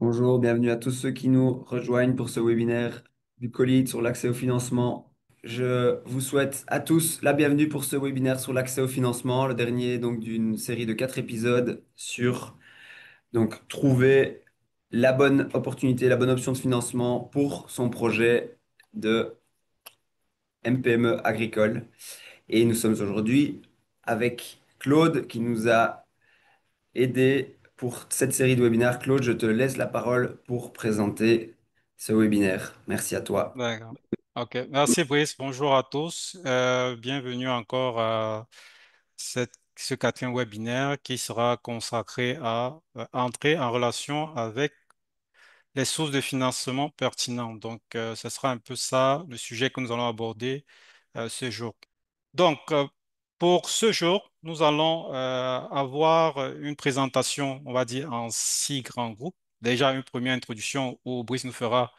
Bonjour, bienvenue à tous ceux qui nous rejoignent pour ce webinaire du Colide sur l'accès au financement. Je vous souhaite à tous la bienvenue pour ce webinaire sur l'accès au financement, le dernier donc d'une série de 4 épisodes sur trouver la bonne opportunité, la bonne option de financement pour son projet de MPME agricole. Et nous sommes aujourd'hui avec Claude qui nous a aider pour cette série de webinaires. Claude, je te laisse la parole pour présenter ce webinaire. Merci à toi. D'accord. OK. Merci, Brice. Bonjour à tous. Bienvenue encore à ce quatrième webinaire qui sera consacré à entrer en relation avec les sources de financement pertinentes. Donc, ce sera un peu ça le sujet que nous allons aborder ce jour. Donc, pour ce jour, nous allons avoir une présentation, on va dire, en 6 grands groupes. Déjà, une première introduction où Brice nous fera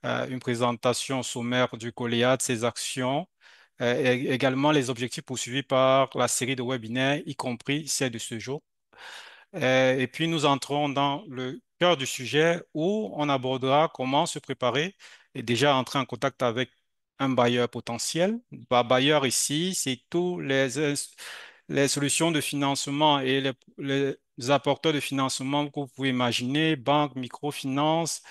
une présentation sommaire du Coléa, de ses actions, et également les objectifs poursuivis par la série de webinaires, y compris celle de ce jour. Et puis, nous entrons dans le cœur du sujet où on abordera comment se préparer et déjà entrer en contact avec un bailleur potentiel. Bailleur ici, c'est tous les solutions de financement et les apporteurs de financement que vous pouvez imaginer, banque, microfinance,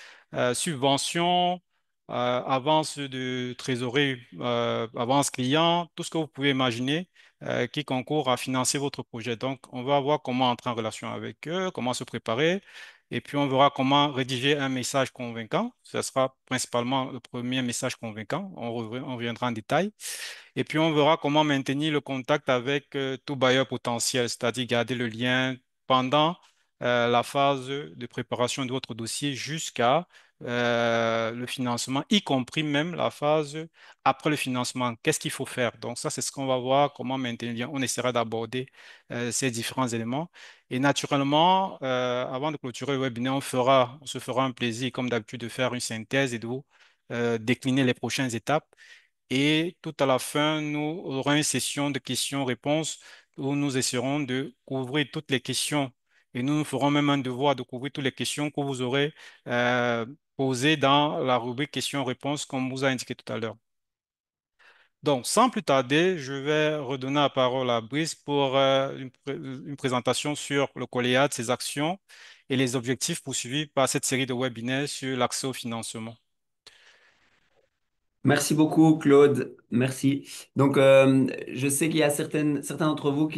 subventions, avance de trésorerie, avance client, tout ce que vous pouvez imaginer qui concourent à financer votre projet. Donc, on va voir comment entrer en relation avec eux, comment se préparer, et puis on verra comment rédiger un message convaincant. Ce sera principalement le premier message convaincant. On reviendra en détail. Et puis on verra comment maintenir le contact avec tout bailleur potentiel, c'est-à-dire garder le lien pendant la phase de préparation de votre dossier jusqu'à le financement, y compris même la phase après le financement. Qu'est-ce qu'il faut faire? Donc ça, c'est ce qu'on va voir, comment maintenir le lien. On essaiera d'aborder ces différents éléments. Et naturellement, avant de clôturer le webinaire, on se fera un plaisir, comme d'habitude, de faire une synthèse et de vous décliner les prochaines étapes. Et tout à la fin, nous aurons une session de questions-réponses où nous essaierons de couvrir toutes les questions. Et nous ferons même un devoir de couvrir toutes les questions que vous aurez euh, posées dans la rubrique questions-réponses, comme vous a indiqué tout à l'heure. Donc, sans plus tarder, je vais redonner la parole à Brice pour une présentation sur le Coléa, ses actions et les objectifs poursuivis par cette série de webinaires sur l'accès au financement. Merci beaucoup, Claude. Merci. Je sais qu'il y a certains d'entre vous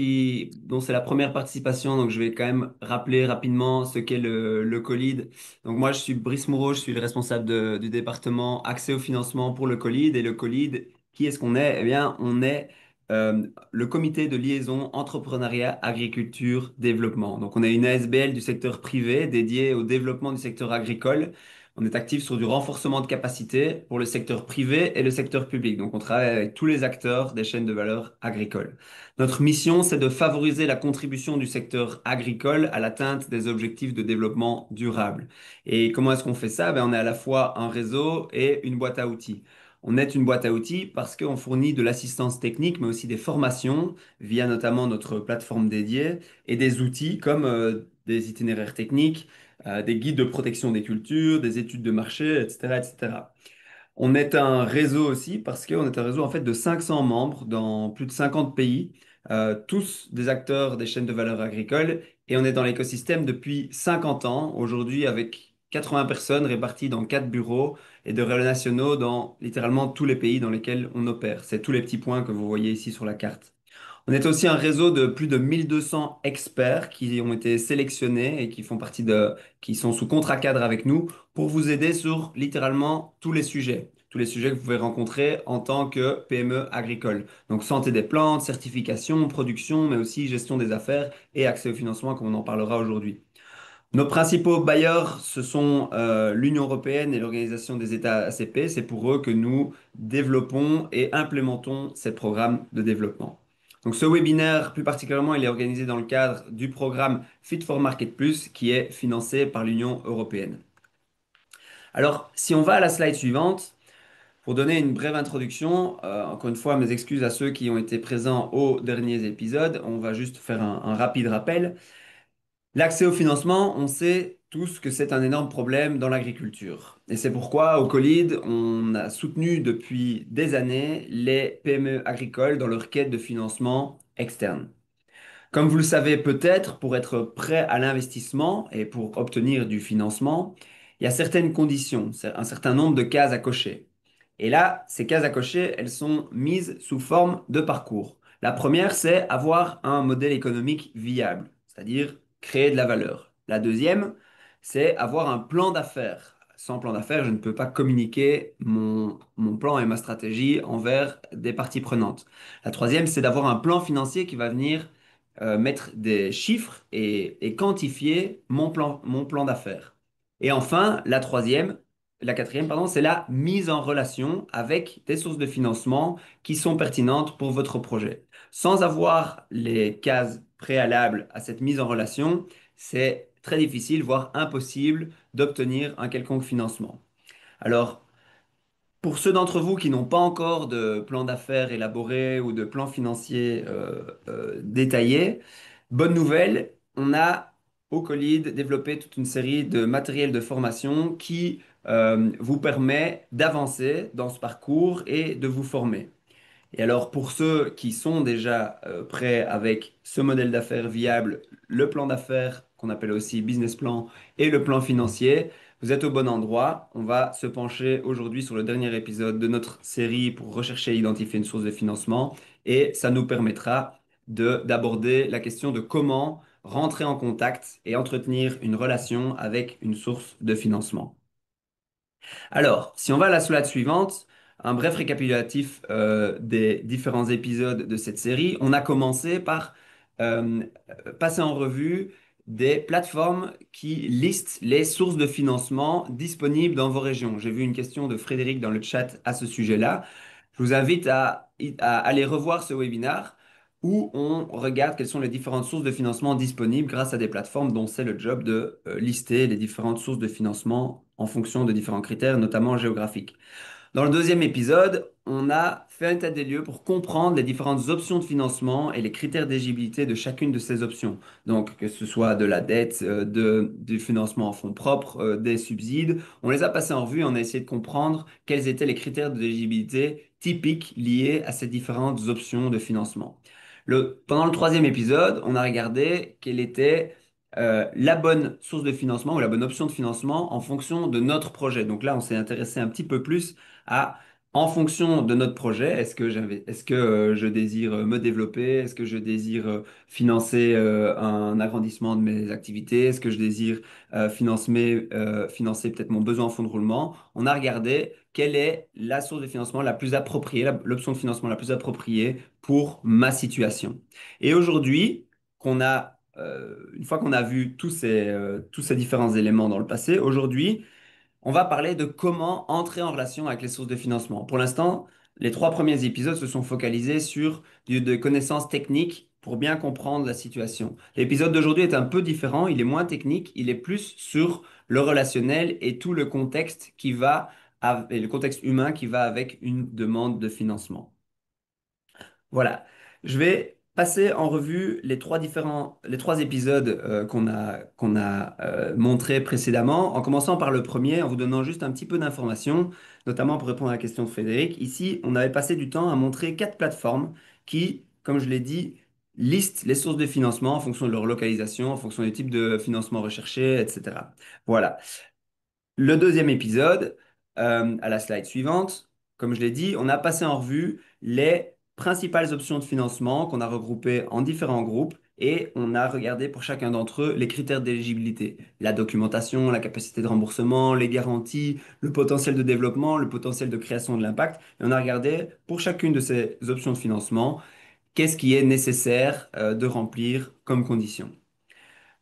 dont c'est la première participation, donc je vais quand même rappeler rapidement ce qu'est le Colide. Donc, moi, je suis Brice Moreau, je suis le responsable du département accès au financement pour le Colide. Et le Colide, qui est-ce qu'on est? Eh bien, on est le comité de liaison entrepreneuriat, agriculture, développement. Donc, on est une ASBL du secteur privé dédiée au développement du secteur agricole. On est actif sur du renforcement de capacité pour le secteur privé et le secteur public. Donc, on travaille avec tous les acteurs des chaînes de valeur agricoles. Notre mission, c'est de favoriser la contribution du secteur agricole à l'atteinte des objectifs de développement durable. Et comment est-ce qu'on fait ça? On est à la fois un réseau et une boîte à outils. On est une boîte à outils parce qu'on fournit de l'assistance technique, mais aussi des formations via notamment notre plateforme dédiée et des outils comme des itinéraires techniques, des guides de protection des cultures, des études de marché, etc., etc. On est un réseau aussi parce qu'on est un réseau en fait de 500 membres dans plus de 50 pays, tous des acteurs des chaînes de valeur agricole, et on est dans l'écosystème depuis 50 ans, aujourd'hui avec 80 personnes réparties dans 4 bureaux et de relais nationaux dans littéralement tous les pays dans lesquels on opère. C'est tous les petits points que vous voyez ici sur la carte. On est aussi un réseau de plus de 1200 experts qui ont été sélectionnés et qui sont sous contrat cadre avec nous pour vous aider sur littéralement tous les sujets que vous pouvez rencontrer en tant que PME agricole. Donc santé des plantes, certification, production, mais aussi gestion des affaires et accès au financement, comme on en parlera aujourd'hui. Nos principaux bailleurs, ce sont l'Union européenne et l'Organisation des États ACP. C'est pour eux que nous développons et implémentons ces programmes de développement. Donc ce webinaire, plus particulièrement, il est organisé dans le cadre du programme Fit for Market Plus, qui est financé par l'Union européenne. Alors, si on va à la slide suivante, pour donner une brève introduction, encore une fois, mes excuses à ceux qui ont été présents aux derniers épisodes, on va juste faire un rapide rappel. L'accès au financement, on sait tous que c'est un énorme problème dans l'agriculture. Et c'est pourquoi, au Colide, on a soutenu depuis des années les PME agricoles dans leur quête de financement externe. Comme vous le savez peut-être, pour être prêt à l'investissement et pour obtenir du financement, il y a certaines conditions, c'est un certain nombre de cases à cocher. Et là, ces cases à cocher, elles sont mises sous forme de parcours. La première, c'est avoir un modèle économique viable, c'est-à-dire créer de la valeur. La deuxième, c'est avoir un plan d'affaires. Sans plan d'affaires, je ne peux pas communiquer mon plan et ma stratégie envers des parties prenantes. La troisième, c'est d'avoir un plan financier qui va venir mettre des chiffres et quantifier mon plan d'affaires. Et enfin, la quatrième, pardon, c'est la mise en relation avec des sources de financement qui sont pertinentes pour votre projet. Sans avoir les cases préalables à cette mise en relation, c'est très difficile, voire impossible, d'obtenir un quelconque financement. Alors, pour ceux d'entre vous qui n'ont pas encore de plan d'affaires élaboré ou de plan financier détaillé, bonne nouvelle, on a au Colide développé toute une série de matériels de formation qui vous permet d'avancer dans ce parcours et de vous former. Et alors, pour ceux qui sont déjà prêts avec ce modèle d'affaires viable, le plan d'affaires qu'on appelle aussi business plan et le plan financier, vous êtes au bon endroit. On va se pencher aujourd'hui sur le dernier épisode de notre série pour rechercher et identifier une source de financement et ça nous permettra d'aborder la question de comment rentrer en contact et entretenir une relation avec une source de financement. Alors, si on va à la slide suivante, un bref récapitulatif des différents épisodes de cette série. On a commencé par euh, passer en revue des plateformes qui listent les sources de financement disponibles dans vos régions. J'ai vu une question de Frédéric dans le chat à ce sujet-là. Je vous invite à aller revoir ce webinaire où on regarde quelles sont les différentes sources de financement disponibles grâce à des plateformes dont c'est le job de lister les différentes sources de financement en fonction de différents critères, notamment géographiques. Dans le deuxième épisode, on a fait un état des lieux pour comprendre les différentes options de financement et les critères d'éligibilité de chacune de ces options. Donc, que ce soit de la dette, du financement en fonds propres, des subsides, on les a passés en revue et on a essayé de comprendre quels étaient les critères d'éligibilité typiques liés à ces différentes options de financement. Pendant le troisième épisode, on a regardé quelle était la bonne source de financement ou la bonne option de financement en fonction de notre projet. Donc là, on s'est intéressé un petit peu plus à, en fonction de notre projet, est-ce que je désire me développer? Est-ce que je désire financer un agrandissement de mes activités? Est-ce que je désire financer peut-être mon besoin en fonds de roulement? On a regardé quelle est la source de financement la plus appropriée, l'option de financement la plus appropriée pour ma situation. Et aujourd'hui, une fois qu'on a vu tous ces différents éléments dans le passé, aujourd'hui, on va parler de comment entrer en relation avec les sources de financement. Pour l'instant, les trois premiers épisodes se sont focalisés sur des connaissances techniques pour bien comprendre la situation. L'épisode d'aujourd'hui est un peu différent, il est moins technique, il est plus sur le relationnel et tout le contexte et le contexte humain qui va avec une demande de financement. Voilà. Je vais passer en revue les trois épisodes qu'on a montrés précédemment, en commençant par le premier, en vous donnant juste un petit peu d'informations, notamment pour répondre à la question de Frédéric. Ici, on avait passé du temps à montrer quatre plateformes qui, comme je l'ai dit, listent les sources de financement en fonction de leur localisation, en fonction du type de financement recherché, etc. Voilà. Le deuxième épisode, à la slide suivante, comme je l'ai dit, on a passé en revue les principales options de financement qu'on a regroupées en différents groupes et on a regardé pour chacun d'entre eux les critères d'éligibilité, la documentation, la capacité de remboursement, les garanties, le potentiel de développement, le potentiel de création de l'impact. Et on a regardé pour chacune de ces options de financement qu'est-ce qui est nécessaire de remplir comme condition.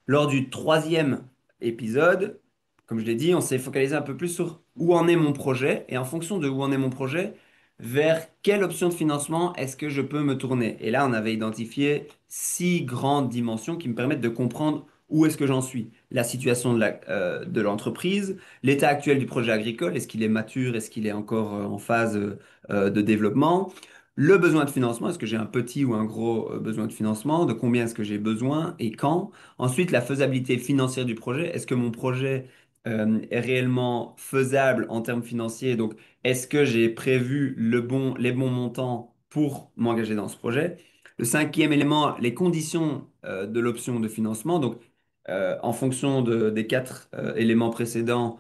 Lors du troisième épisode, comme je l'ai dit, on s'est focalisé un peu plus sur où en est mon projet et en fonction de où en est mon projet, vers quelle option de financement est-ce que je peux me tourner. Et là, on avait identifié six grandes dimensions qui me permettent de comprendre où est-ce que j'en suis. La situation de l'entreprise, l'état actuel du projet agricole, est-ce qu'il est mature, est-ce qu'il est encore en phase de développement, le besoin de financement, est-ce que j'ai un petit ou un gros besoin de financement, de combien est-ce que j'ai besoin et quand. Ensuite, la faisabilité financière du projet, est-ce que mon projet est réellement faisable en termes financiers? Donc, est-ce que j'ai prévu les bons montants pour m'engager dans ce projet? Le cinquième élément, les conditions de l'option de financement. Donc, en fonction des quatre éléments précédents,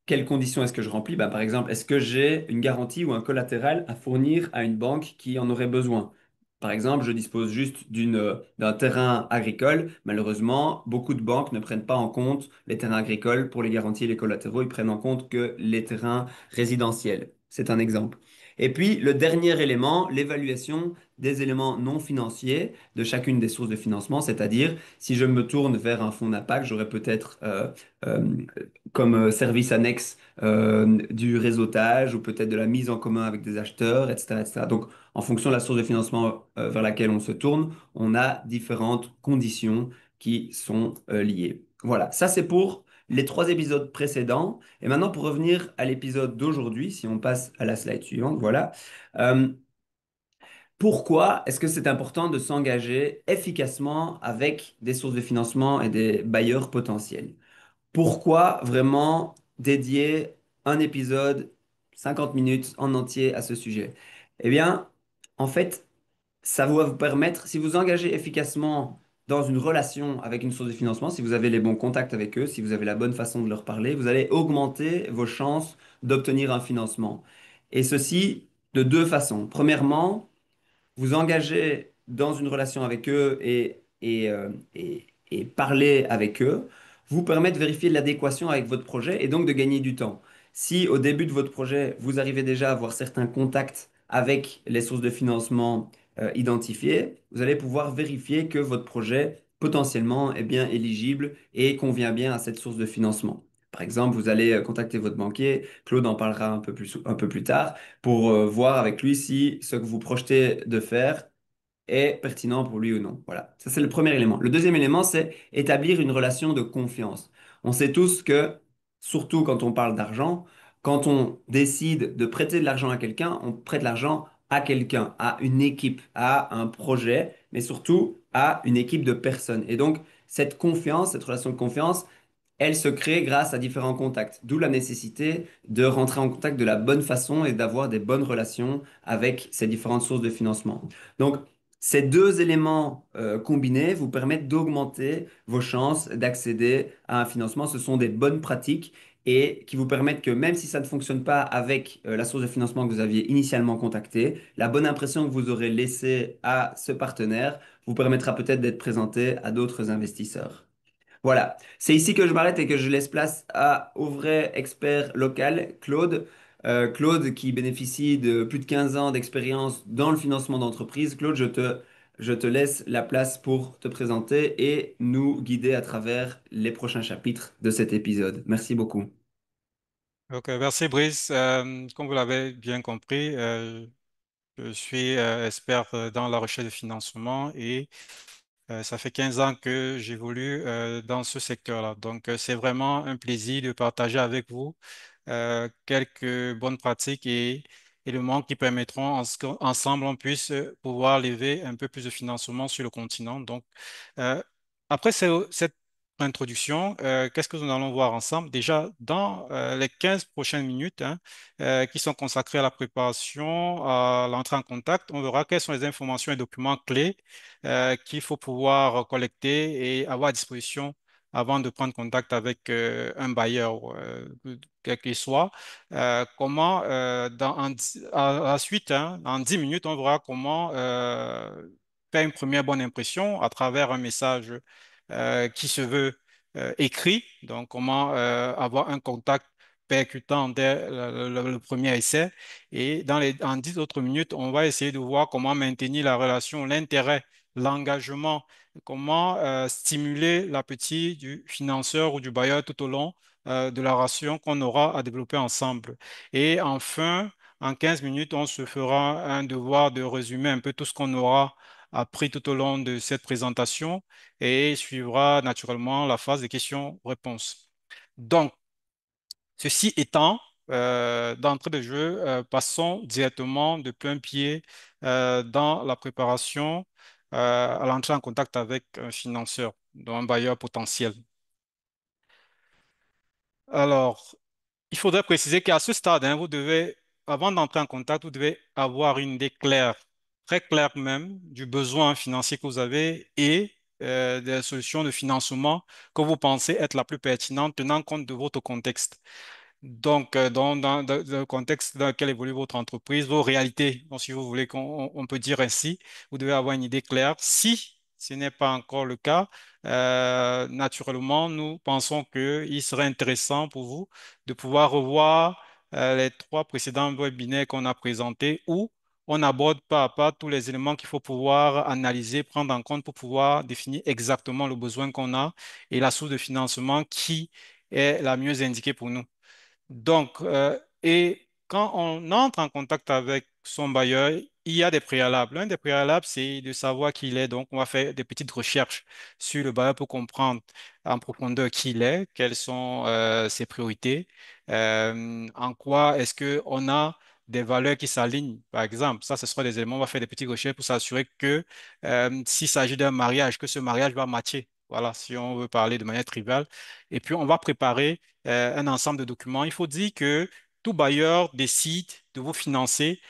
quelles conditions est-ce que je remplis? Bah, par exemple, est-ce que j'ai une garantie ou un collatéral à fournir à une banque qui en aurait besoin? Par exemple, je dispose juste d'un terrain agricole. Malheureusement, beaucoup de banques ne prennent pas en compte les terrains agricoles pour les garanties et les collatéraux. Ils prennent en compte que les terrains résidentiels. C'est un exemple. Et puis, le dernier élément, l'évaluation des éléments non financiers de chacune des sources de financement, c'est-à-dire si je me tourne vers un fonds d'impact, j'aurais peut-être euh, comme service annexe du réseautage ou peut-être de la mise en commun avec des acheteurs, etc., etc. Donc, en fonction de la source de financement vers laquelle on se tourne, on a différentes conditions qui sont liées. Voilà, ça c'est pour les trois épisodes précédents. Et maintenant, pour revenir à l'épisode d'aujourd'hui, si on passe à la slide suivante, voilà. Euh, Pourquoi est-ce que c'est important de s'engager efficacement avec des sources de financement et des bailleurs potentiels? Pourquoi vraiment dédier un épisode, 50 minutes en entier à ce sujet? Eh bien, en fait, ça va vous permettre, si vous engagez efficacement dans une relation avec une source de financement, si vous avez les bons contacts avec eux, si vous avez la bonne façon de leur parler, vous allez augmenter vos chances d'obtenir un financement. Et ceci de deux façons. Premièrement, vous engager dans une relation avec eux et parler avec eux vous permet de vérifier l'adéquation avec votre projet et donc de gagner du temps. Si au début de votre projet, vous arrivez déjà à avoir certains contacts avec les sources de financement identifiées, vous allez pouvoir vérifier que votre projet potentiellement est bien éligible et convient bien à cette source de financement. Par exemple, vous allez contacter votre banquier, Claude en parlera un peu plus tard, pour voir avec lui si ce que vous projetez de faire est pertinent pour lui ou non. Voilà, ça c'est le premier élément. Le deuxième élément, c'est établir une relation de confiance. On sait tous que, surtout quand on parle d'argent, quand on décide de prêter de l'argent à quelqu'un, on prête l'argent à quelqu'un, à une équipe, à un projet, mais surtout à une équipe de personnes. Et donc, cette confiance, cette relation de confiance, elle se crée grâce à différents contacts, d'où la nécessité de rentrer en contact de la bonne façon et d'avoir des bonnes relations avec ces différentes sources de financement. Donc, ces deux éléments combinés vous permettent d'augmenter vos chances d'accéder à un financement. Ce sont des bonnes pratiques et qui vous permettent que même si ça ne fonctionne pas avec la source de financement que vous aviez initialement contactée, la bonne impression que vous aurez laissée à ce partenaire vous permettra peut-être d'être présenté à d'autres investisseurs. Voilà, c'est ici que je m'arrête et que je laisse place au vrai expert local, Claude. Claude qui bénéficie de plus de 15 ans d'expérience dans le financement d'entreprise. Claude, je te laisse la place pour te présenter et nous guider à travers les prochains chapitres de cet épisode. Merci beaucoup. Ok, merci Brice. Comme vous l'avez bien compris, je suis expert dans la recherche de financement et ça fait 15 ans que j'évolue dans ce secteur-là. Donc, c'est vraiment un plaisir de partager avec vous quelques bonnes pratiques et éléments qui permettront ensemble on puisse pouvoir lever un peu plus de financement sur le continent. Donc, euh, après cette introduction, qu'est-ce que nous allons voir ensemble? Déjà, dans les 15 prochaines minutes hein, qui sont consacrées à la préparation, à l'entrée en contact, on verra quelles sont les informations et documents clés qu'il faut pouvoir collecter et avoir à disposition avant de prendre contact avec un bailleur, quel qu'il soit. Comment, à la suite, hein, en 10 minutes, on verra comment faire une première bonne impression à travers un message qui se veut écrit. Donc, comment avoir un contact percutant dès le premier essai. Et en 10 autres minutes, on va essayer de voir comment maintenir la relation, l'intérêt, l'engagement, comment stimuler l'appétit du financeur ou du bailleur tout au long de la relation qu'on aura à développer ensemble. Et enfin, en 15 minutes, on se fera un devoir de résumer un peu tout ce qu'on aura appris tout au long de cette présentation et suivra naturellement la phase des questions-réponses. Donc, ceci étant, d'entrée de jeu, passons directement de plein pied dans la préparation à l'entrée en contact avec un financeur, donc un bailleur potentiel. Alors, il faudrait préciser qu'à ce stade, hein, avant d'entrer en contact, vous devez avoir une idée claire, très claire même, du besoin financier que vous avez et des solutions de financement que vous pensez être la plus pertinente tenant compte de votre contexte. Donc, dans le contexte dans lequel évolue votre entreprise, vos réalités, donc, si vous voulez on peut dire ainsi, vous devez avoir une idée claire. Si ce n'est pas encore le cas, naturellement, nous pensons qu'il serait intéressant pour vous de pouvoir revoir les trois précédents webinaires qu'on a présentés où on aborde pas à pas tous les éléments qu'il faut pouvoir analyser, prendre en compte pour pouvoir définir exactement le besoin qu'on a et la source de financement qui est la mieux indiquée pour nous. Donc, et quand on entre en contact avec son bailleur, il y a des préalables. L'un des préalables, c'est de savoir qui il est. Donc, on va faire des petites recherches sur le bailleur pour comprendre en profondeur qui il est, quelles sont ses priorités, en quoi est-ce qu'on a des valeurs qui s'alignent. Par exemple, ça, ce sera des éléments. On va faire des petites recherches pour s'assurer que s'il s'agit d'un mariage, que ce mariage va matcher. Voilà, si on veut parler de manière triviale. Et puis, on va préparer un ensemble de documents. Il faut dire que tout bailleur décide de vous financer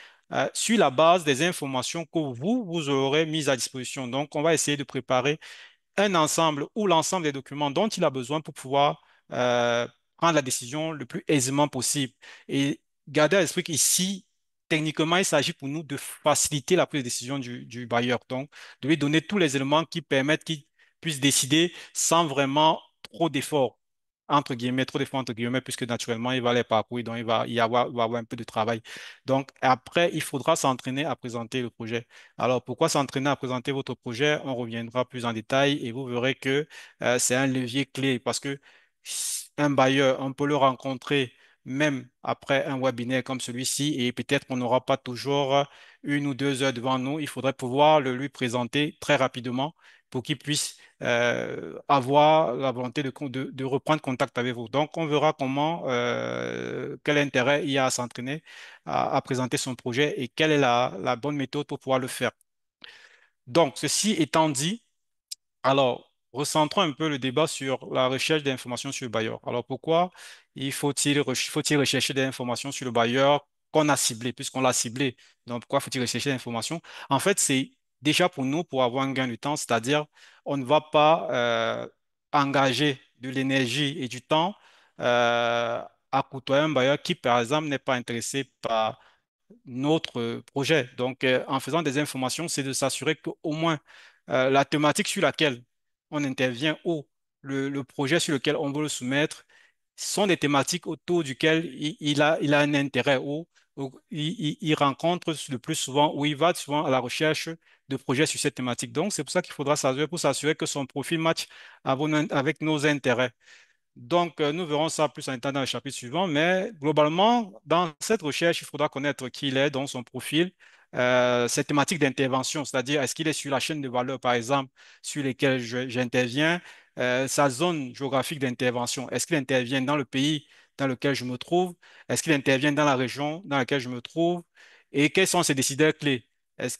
sur la base des informations que vous aurez mises à disposition. Donc, on va essayer de préparer un ensemble ou l'ensemble des documents dont il a besoin pour pouvoir euh, prendre la décision le plus aisément possible. Et gardez à l'esprit qu'ici, techniquement, il s'agit pour nous de faciliter la prise de décision du bailleur. Donc, de lui donner tous les éléments qui permettent qu'il puisse décider sans vraiment trop d'efforts. Entre guillemets, trop d'efforts entre guillemets, puisque naturellement, il va les parcourir, donc il va avoir un peu de travail. Donc, après, il faudra s'entraîner à présenter le projet. Alors, pourquoi s'entraîner à présenter votre projet? On reviendra plus en détail et vous verrez que c'est un levier clé parce que un bailleur, on peut le rencontrer même après un webinaire comme celui-ci et peut-être qu'on n'aura pas toujours 1 ou 2 heures devant nous. Il faudrait pouvoir le lui présenter très rapidement pour qu'il puisse avoir la volonté de reprendre contact avec vous. Donc, on verra quel intérêt il y a à s'entraîner à présenter son projet et quelle est la bonne méthode pour pouvoir le faire. Donc, ceci étant dit, alors, recentrons un peu le débat sur la recherche d'informations sur le bailleur. Alors, pourquoi faut-il rechercher des informations sur le bailleur qu'on a ciblé, puisqu'on l'a ciblé? Donc, pourquoi faut-il rechercher des informations? En fait, c'est déjà pour nous, pour avoir un gain de temps, c'est-à-dire, on ne va pas engager de l'énergie et du temps à côtoyer un bailleur qui, par exemple, n'est pas intéressé par notre projet. Donc, en faisant des informations, c'est de s'assurer qu'au moins la thématique sur laquelle on intervient ou le projet sur lequel on veut le soumettre sont des thématiques autour duquel il a un intérêt ou il rencontre le plus souvent ou il va souvent à la recherche de projets sur cette thématique. Donc, c'est pour ça qu'il faudra s'assurer pour s'assurer que son profil match avec nos intérêts. Donc, nous verrons ça plus en détail dans le chapitre suivant, mais globalement, dans cette recherche, il faudra connaître qui il est, dans son profil, ses thématiques d'intervention, c'est-à-dire est-ce qu'il est sur la chaîne de valeur, par exemple, sur lesquelles j'interviens, sa zone géographique d'intervention, est-ce qu'il intervient dans le pays dans lequel je me trouve, est-ce qu'il intervient dans la région dans laquelle je me trouve, et quels sont ses décideurs clés?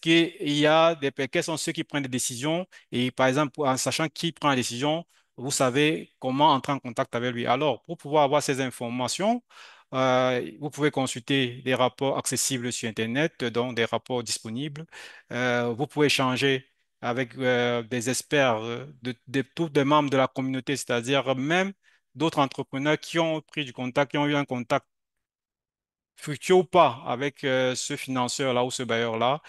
Quels sont ceux qui prennent des décisions, et par exemple, en sachant qui prend la décision, vous savez comment entrer en contact avec lui. Alors, pour pouvoir avoir ces informations, vous pouvez consulter des rapports accessibles sur Internet, donc des rapports disponibles. Vous pouvez échanger avec des experts, tous des membres de la communauté, c'est-à-dire même d'autres entrepreneurs qui ont pris du contact, qui ont eu un contact fructueux ou pas avec ce financeur-là ou ce bailleur-là.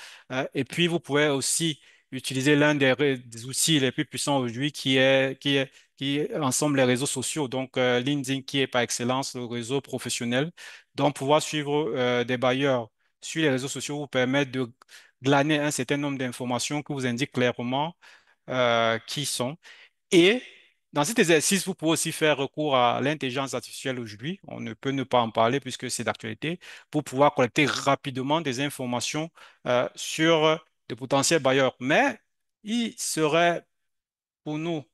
Et puis, vous pouvez aussi utiliser l'un des outils les plus puissants aujourd'hui qui est ensemble les réseaux sociaux. Donc, LinkedIn qui est par excellence le réseau professionnel. Donc, pouvoir suivre des bailleurs sur les réseaux sociaux vous permet de glaner un certain nombre d'informations qui vous indiquent clairement qui ils sont. Et dans cet exercice, vous pouvez aussi faire recours à l'intelligence artificielle aujourd'hui. On ne peut ne pas en parler puisque c'est d'actualité, pour pouvoir collecter rapidement des informations sur de potentiels bailleurs. Mais il serait pour nous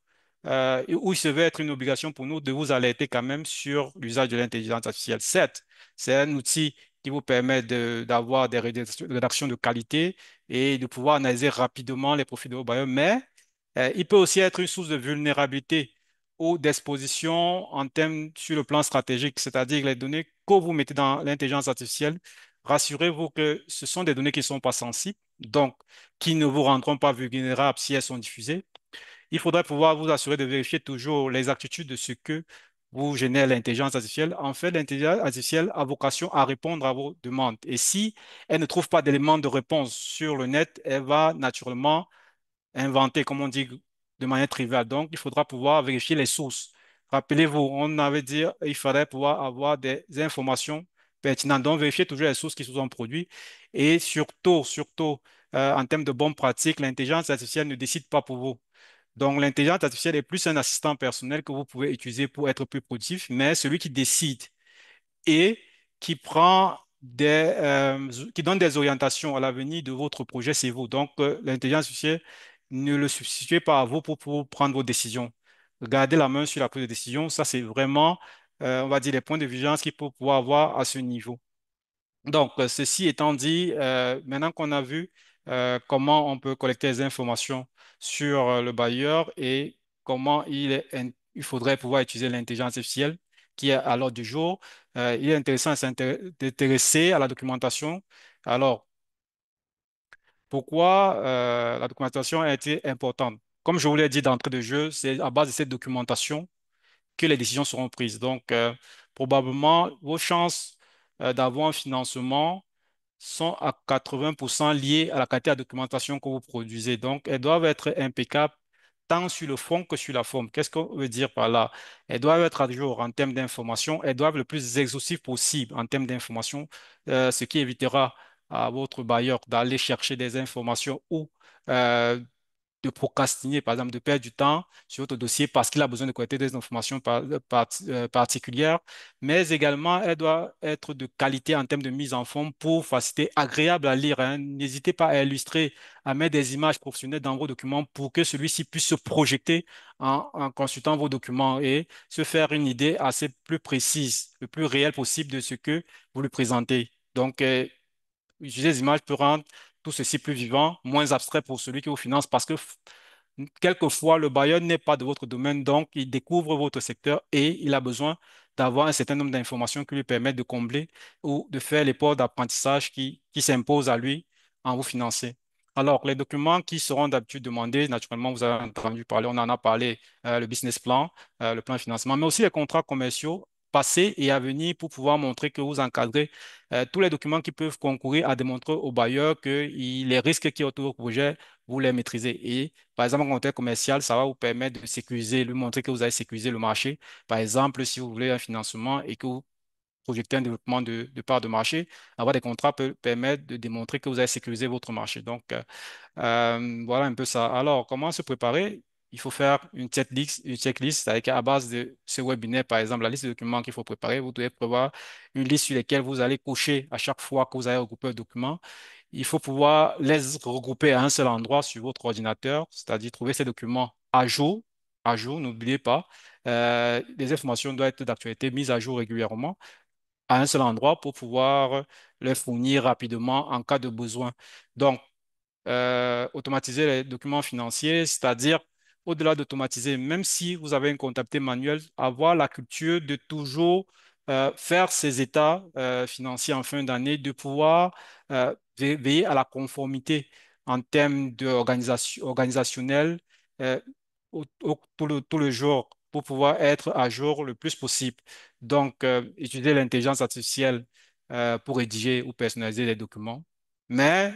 où il se veut être une obligation pour nous de vous alerter quand même sur l'usage de l'intelligence artificielle. Certes, c'est un outil qui vous permet d'avoir des rédactions de qualité et de pouvoir analyser rapidement les profils de vos bailleurs, mais il peut aussi être une source de vulnérabilité ou d'exposition en termes sur le plan stratégique, c'est-à-dire les données que vous mettez dans l'intelligence artificielle. Rassurez-vous que ce sont des données qui ne sont pas sensibles, donc qui ne vous rendront pas vulnérables si elles sont diffusées. Il faudrait pouvoir vous assurer de vérifier toujours l'exactitude de ce que vous génère l'intelligence artificielle. En fait, l'intelligence artificielle a vocation à répondre à vos demandes. Et si elle ne trouve pas d'éléments de réponse sur le net, elle va naturellement inventer, comme on dit, de manière triviale. Donc, il faudra pouvoir vérifier les sources. Rappelez-vous, on avait dit qu'il fallait pouvoir avoir des informations pertinentes. Donc, vérifiez toujours les sources qui se sont produites. Et surtout, en termes de bonnes pratiques, l'intelligence artificielle ne décide pas pour vous. Donc, l'intelligence artificielle est plus un assistant personnel que vous pouvez utiliser pour être plus productif, mais celui qui décide et qui prend qui donne des orientations à l'avenir de votre projet, c'est vous. Donc, l'intelligence artificielle, ne le substituez pas à vous pour prendre vos décisions. Gardez la main sur la prise de décision. Ça, c'est vraiment, on va dire, les points de vigilance qu'il faut pouvoir avoir à ce niveau. Donc, ceci étant dit, maintenant qu'on a vu comment on peut collecter les informations sur le bailleur et comment il faudrait pouvoir utiliser l'intelligence artificielle qui est à l'ordre du jour, il est intéressant de d'intéresser à la documentation. Alors, pourquoi la documentation a été importante? Comme je vous l'ai dit d'entrée de jeu, c'est à base de cette documentation que les décisions seront prises. Donc, probablement, vos chances d'avoir un financement sont à 80% liées à la qualité de la documentation que vous produisez. Donc, elles doivent être impeccables tant sur le fond que sur la forme. Qu'est-ce qu'on veut dire par là? Elles doivent être à jour en termes d'information. Elles doivent être le plus exhaustif possible en termes d'information, ce qui évitera à votre bailleur d'aller chercher des informations ou euh, de procrastiner, par exemple, de perdre du temps sur votre dossier parce qu'il a besoin de collecter des informations particulières, mais également, elle doit être de qualité en termes de mise en forme pour faciliter, agréable à lire, hein. N'hésitez pas à illustrer, à mettre des images professionnelles dans vos documents pour que celui-ci puisse se projeter en consultant vos documents et se faire une idée assez plus précise, le plus réelle possible de ce que vous lui présentez. Donc, utiliser les images peut rendre tout ceci plus vivant, moins abstrait pour celui qui vous finance parce que quelquefois, le bailleur n'est pas de votre domaine, donc il découvre votre secteur et il a besoin d'avoir un certain nombre d'informations qui lui permettent de combler ou de faire l'effort d'apprentissage qui s'impose à lui en vous finançant. Alors, les documents qui seront d'habitude demandés, naturellement, vous avez entendu parler, on en a parlé, le business plan, le plan de financement, mais aussi les contrats commerciaux passés et à venir pour pouvoir montrer que vous encadrez tous les documents qui peuvent concourir à démontrer au bailleur que les risques qui sont autour du projet, vous les maîtrisez. Et par exemple, en contexte commercial, ça va vous permettre de sécuriser, lui montrer que vous avez sécurisé le marché. Par exemple, si vous voulez un financement et que vous projetez un développement de part de marché, avoir des contrats peut permettre de démontrer que vous avez sécurisé votre marché. Donc, voilà un peu ça. Alors, comment se préparer? Il faut faire une checklist avec à base de ce webinaire, par exemple, la liste de documents qu'il faut préparer. Vous devez prévoir une liste sur laquelle vous allez cocher à chaque fois que vous allez regrouper un document. Il faut pouvoir les regrouper à un seul endroit sur votre ordinateur, c'est-à-dire trouver ces documents à jour, n'oubliez pas. Les informations doivent être d'actualité, mises à jour régulièrement à un seul endroit pour pouvoir les fournir rapidement en cas de besoin. Donc, automatiser les documents financiers, c'est-à-dire au-delà d'automatiser, même si vous avez une comptabilité manuelle, avoir la culture de toujours faire ces états financiers en fin d'année, de pouvoir veiller à la conformité en termes d'organisation organisationnelle tout le jour pour pouvoir être à jour le plus possible. Donc, utiliser l'intelligence artificielle pour rédiger ou personnaliser les documents. Mais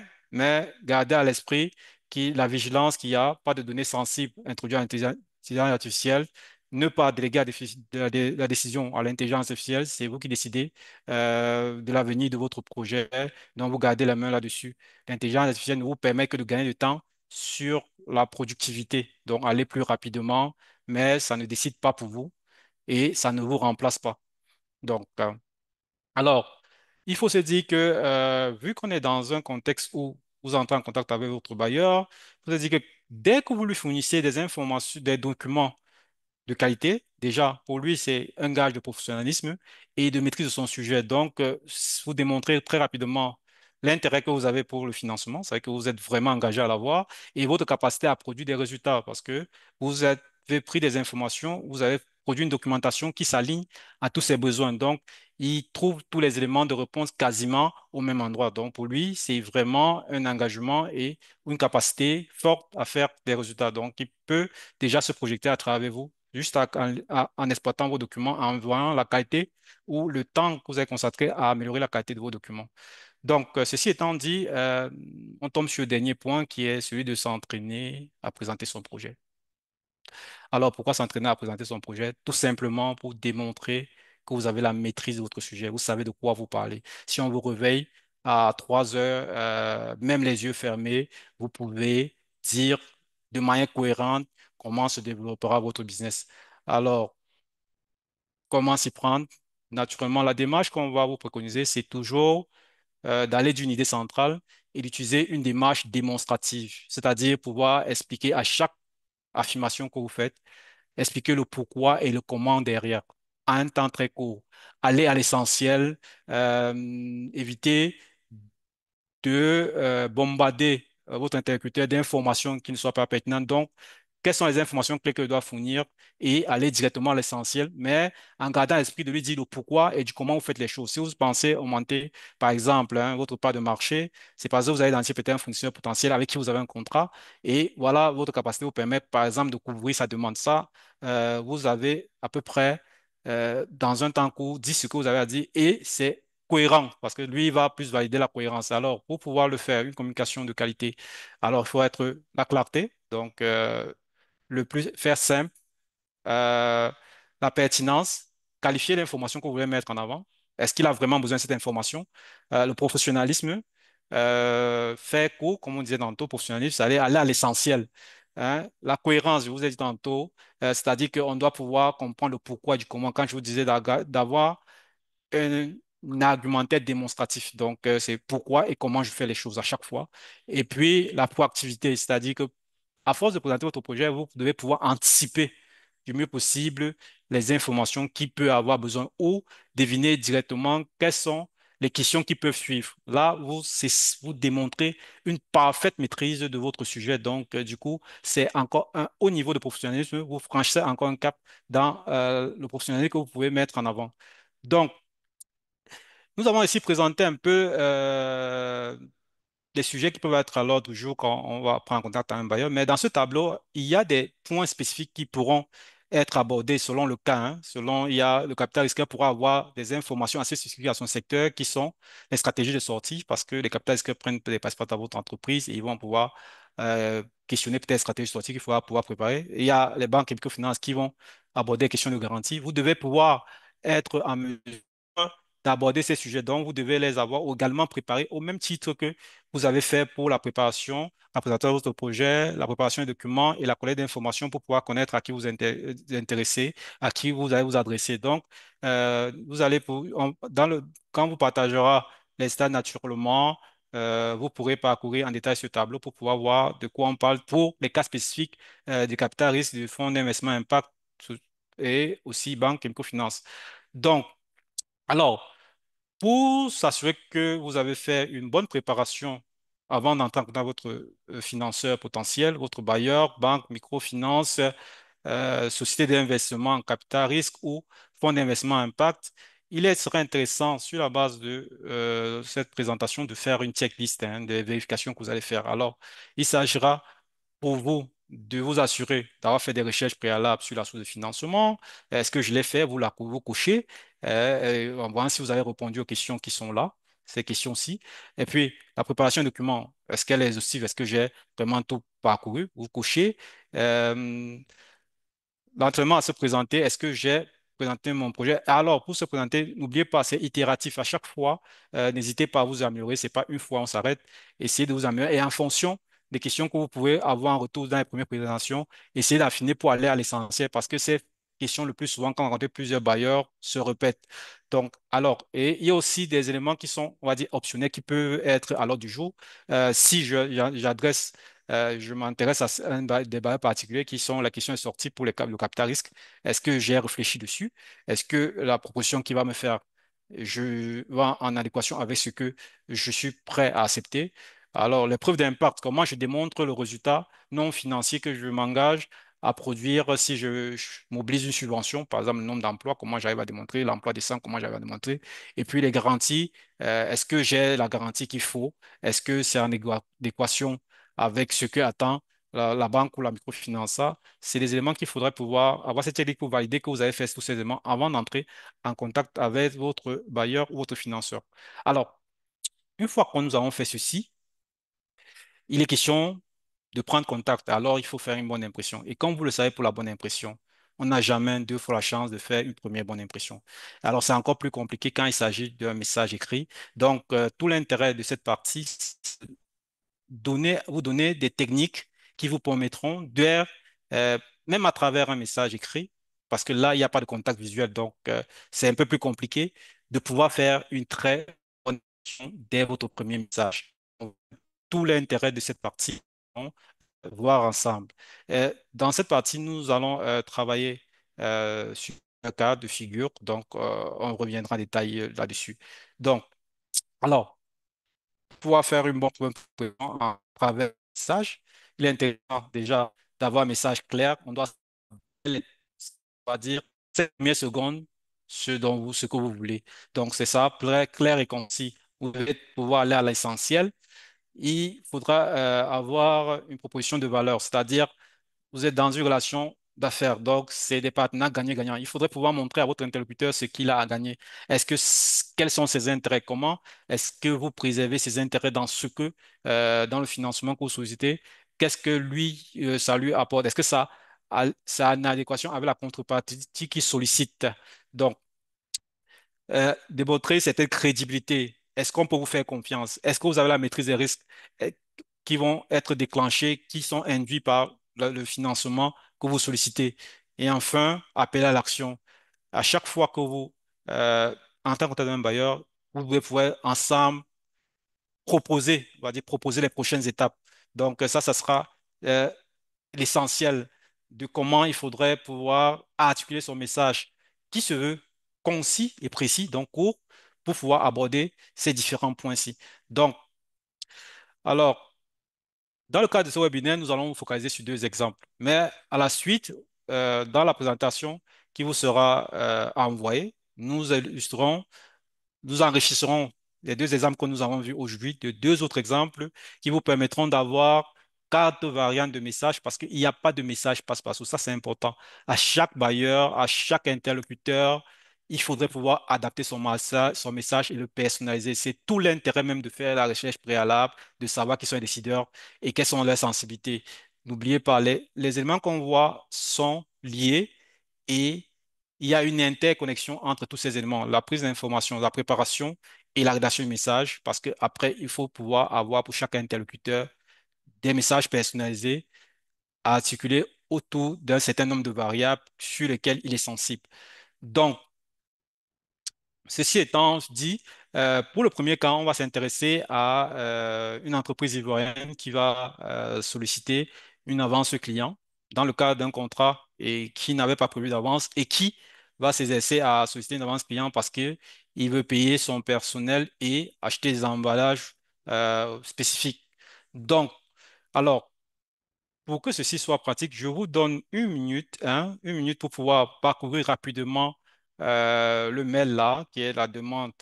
gardez à l'esprit la vigilance qu'il y a, pas de données sensibles introduites à l'intelligence artificielle, ne pas déléguer la décision à l'intelligence artificielle, c'est vous qui décidez de l'avenir de votre projet, donc vous gardez la main là-dessus. L'intelligence artificielle ne vous permet que de gagner du temps sur la productivité, donc aller plus rapidement, mais ça ne décide pas pour vous et ça ne vous remplace pas. Donc, alors, il faut se dire que vu qu'on est dans un contexte où vous entrez en contact avec votre bailleur, il faut se dire que dès que vous lui fournissez des informations, des documents de qualité. Déjà, pour lui, c'est un gage de professionnalisme et de maîtrise de son sujet. Donc, vous démontrez très rapidement l'intérêt que vous avez pour le financement, c'est-à-dire que vous êtes vraiment engagé à l'avoir et votre capacité à produire des résultats parce que avez pris des informations, vous avez produit une documentation qui s'aligne à tous ses besoins. Donc, il trouve tous les éléments de réponse quasiment au même endroit. Donc, pour lui, c'est vraiment un engagement et une capacité forte à faire des résultats. Donc, il peut déjà se projeter à travers vous, juste en exploitant vos documents, en voyant la qualité ou le temps que vous avez consacré à améliorer la qualité de vos documents. Donc, ceci étant dit, on tombe sur le dernier point qui est celui de s'entraîner à présenter son projet. Alors, pourquoi s'entraîner à présenter son projet? Tout simplement pour démontrer que vous avez la maîtrise de votre sujet, vous savez de quoi vous parlez. Si on vous réveille à 3 heures, même les yeux fermés, vous pouvez dire de manière cohérente comment se développera votre business. Alors, comment s'y prendre? Naturellement, la démarche qu'on va vous préconiser, c'est toujours d'aller d'une idée centrale et d'utiliser une démarche démonstrative, c'est-à-dire pouvoir expliquer à chaque affirmation que vous faites, expliquer le pourquoi et le comment derrière, en un temps très court. Aller à l'essentiel, éviter de bombarder votre interlocuteur d'informations qui ne soient pas pertinentes. Donc, quelles sont les informations clés que je dois fournir et aller directement à l'essentiel, mais en gardant à l'esprit de lui dire le pourquoi et du comment vous faites les choses. Si vous pensez augmenter, par exemple, votre part de marché, c'est parce que vous avez identifié peut-être un fournisseur potentiel avec qui vous avez un contrat et voilà, votre capacité vous permet, par exemple, de couvrir sa demande. Ça, vous avez à peu près, dans un temps court, dit ce que vous avez à dire et c'est cohérent parce que lui, il va plus valider la cohérence. Alors, pour pouvoir le faire, une communication de qualité, alors il faut être la clarté. Donc, le plus faire simple, euh, la pertinence, qualifier l'information que vous voulez mettre en avant. Est-ce qu'il a vraiment besoin de cette information? Le professionnalisme, faire court, comme on disait tantôt, professionnalisme, c'est aller à l'essentiel. Hein. La cohérence, je vous ai dit tantôt, c'est-à-dire qu'on doit pouvoir comprendre le pourquoi du comment. Quand je vous disais d'avoir un argumentaire démonstratif. Donc, c'est pourquoi et comment je fais les choses à chaque fois. Et puis, la proactivité, c'est-à-dire que à force de présenter votre projet, vous devez pouvoir anticiper du mieux possible les informations qui peut avoir besoin ou deviner directement quelles sont les questions qui peuvent suivre. Là, vous démontrez une parfaite maîtrise de votre sujet. Donc, du coup, c'est encore un haut niveau de professionnalisme. Vous franchissez encore un cap dans le professionnalisme que vous pouvez mettre en avant. Donc, nous avons ici présenté un peu des sujets qui peuvent être à l'ordre du jour quand on va prendre contact avec un bailleur. Mais dans ce tableau, il y a des points spécifiques qui pourront être abordés selon le cas. Hein. Selon, il y a le capital risqueur pourra avoir des informations assez spécifiques à son secteur qui sont les stratégies de sortie parce que les capital risqueurs prennent des passeports à votre entreprise et ils vont pouvoir questionner peut-être les stratégies de sortie qu'il faudra pouvoir préparer. Et il y a les banques et microfinances qui vont aborder les questions de garantie. Vous devez pouvoir être en mesure d'aborder ces sujets. Donc, vous devez les avoir également préparés au même titre que vous avez fait pour la préparation, la présentation de votre projet, la préparation des documents et la collecte d'informations pour pouvoir connaître à qui vous intéressez, à qui vous allez vous adresser. Donc, vous allez quand vous partagera les stades naturellement, vous pourrez parcourir en détail ce tableau pour pouvoir voir de quoi on parle pour les cas spécifiques du capital risque, du fonds d'investissement impact et aussi banque et microfinance. Donc, alors, pour s'assurer que vous avez fait une bonne préparation avant d'entrer en contact avec votre financeur potentiel, votre bailleur, banque, microfinance, société d'investissement en capital risque ou fonds d'investissement impact, serait intéressant, sur la base de cette présentation, de faire une checklist hein, des vérifications que vous allez faire. Alors, il s'agira pour vous de vous assurer d'avoir fait des recherches préalables sur la source de financement. Est-ce que je l'ai fait? Vous cochez en voyant si vous avez répondu aux questions qui sont là, ces questions-ci. Et puis, la préparation des documents, est-ce qu'elle est exhaustive? Est-ce que j'ai vraiment tout parcouru? Vous cochez. Euh, L'entraînement à se présenter, est-ce que j'ai présenté mon projet? Alors, pour se présenter, n'oubliez pas, c'est itératif. À chaque fois, n'hésitez pas à vous améliorer. C'est pas une fois, on s'arrête. Essayez de vous améliorer. Et en fonction des questions que vous pouvez avoir en retour dans les premières présentations, essayez d'affiner pour aller à l'essentiel parce que ces questions, le plus souvent, quand on rencontre plusieurs bailleurs, se répètent. Donc, alors, et il y a aussi des éléments qui sont, on va dire, optionnels qui peuvent être à l'ordre du jour. Si j'adresse je m'intéresse à des barrières particuliers qui sont la question est sortie pour le capital risque. Est-ce que j'ai réfléchi dessus? Est-ce que la proposition qui va me faire, je va en adéquation avec ce que je suis prêt à accepter? Alors, les preuves d'impact, comment je démontre le résultat non financier que je m'engage à produire si je mobilise une subvention, par exemple le nombre d'emplois, comment j'arrive à démontrer, l'emploi décent, comment j'arrive à démontrer, et puis les garanties, est-ce que j'ai la garantie qu'il faut? Est-ce que c'est en équation avec ce que attend la banque ou la microfinance? Ça, c'est des éléments qu'il faudrait pouvoir avoir cette technique pour valider que vous avez fait tous ces éléments avant d'entrer en contact avec votre bailleur ou votre financeur. Alors, une fois que nous avons fait ceci, il est question de prendre contact. Alors, il faut faire une bonne impression. Et comme vous le savez, pour la bonne impression, on n'a jamais deux fois la chance de faire une première bonne impression. Alors, c'est encore plus compliqué quand il s'agit d'un message écrit. Donc, tout l'intérêt de cette partie, c'est vous donner des techniques qui vous permettront euh, même à travers un message écrit, parce que là, il n'y a pas de contact visuel, donc c'est un peu plus compliqué, de pouvoir faire une très bonne impression dès votre premier message. Donc, tout l'intérêt de cette partie, on va voir ensemble. Dans cette partie, nous allons travailler sur un cas de figure, donc on reviendra en détail là-dessus. Donc, alors, pour pouvoir faire une bonne présentation à travers le message, il est intéressant déjà d'avoir un message clair. On doit dire 7 premières secondes ce que vous voulez. Donc, c'est ça, clair et concis. Vous devez pouvoir aller à l'essentiel. Il faudra avoir une proposition de valeur, c'est-à-dire vous êtes dans une relation d'affaires, donc c'est des partenaires gagnant-gagnant. Il faudrait pouvoir montrer à votre interlocuteur ce qu'il a à gagner. Quels sont ses intérêts? Comment est-ce que vous préservez ses intérêts dans dans le financement que vous sollicitez? Qu'est-ce que lui, ça lui apporte? Est-ce que ça a une adéquation avec la contrepartie qu'il sollicite? Donc, démontrer cette crédibilité. Est-ce qu'on peut vous faire confiance? Est-ce que vous avez la maîtrise des risques euh, qui vont être déclenchés, qui sont induits par le financement que vous sollicitez? Et enfin, appel à l'action. À chaque fois que en tant que d'un bailleur, vous devez pouvoir ensemble proposer, on va dire, proposer les prochaines étapes. Donc, ça sera euh, l'essentiel de comment il faudrait pouvoir articuler son message qui se veut concis et précis, donc court, pour pouvoir aborder ces différents points-ci. Donc, alors, dans le cadre de ce webinaire, nous allons nous focaliser sur deux exemples. Mais à la suite, dans la présentation qui vous sera envoyée, nous enrichirons les deux exemples que nous avons vus aujourd'hui de deux autres exemples qui vous permettront d'avoir quatre variantes de messages parce qu'il n'y a pas de message passe-partout. Ça, c'est important. À chaque bailleur, à chaque interlocuteur, il faudrait pouvoir adapter son message et le personnaliser. C'est tout l'intérêt même de faire la recherche préalable, de savoir qui sont les décideurs et quelles sont leurs sensibilités. N'oubliez pas, les éléments qu'on voit sont liés et il y a une interconnexion entre tous ces éléments, la prise d'information, la préparation et la rédaction du message, parce qu'après, il faut pouvoir avoir pour chaque interlocuteur des messages personnalisés à articuler autour d'un certain nombre de variables sur lesquelles il est sensible. Donc, ceci étant dit, pour le premier cas, on va s'intéresser à une entreprise ivoirienne qui va solliciter une avance client dans le cadre d'un contrat et qui n'avait pas prévu d'avance et qui va s'exercer à solliciter une avance client parce qu'il veut payer son personnel et acheter des emballages spécifiques. Donc, alors, pour que ceci soit pratique, je vous donne 1 minute, hein, 1 minute pour pouvoir parcourir rapidement le mail là, qui est la demande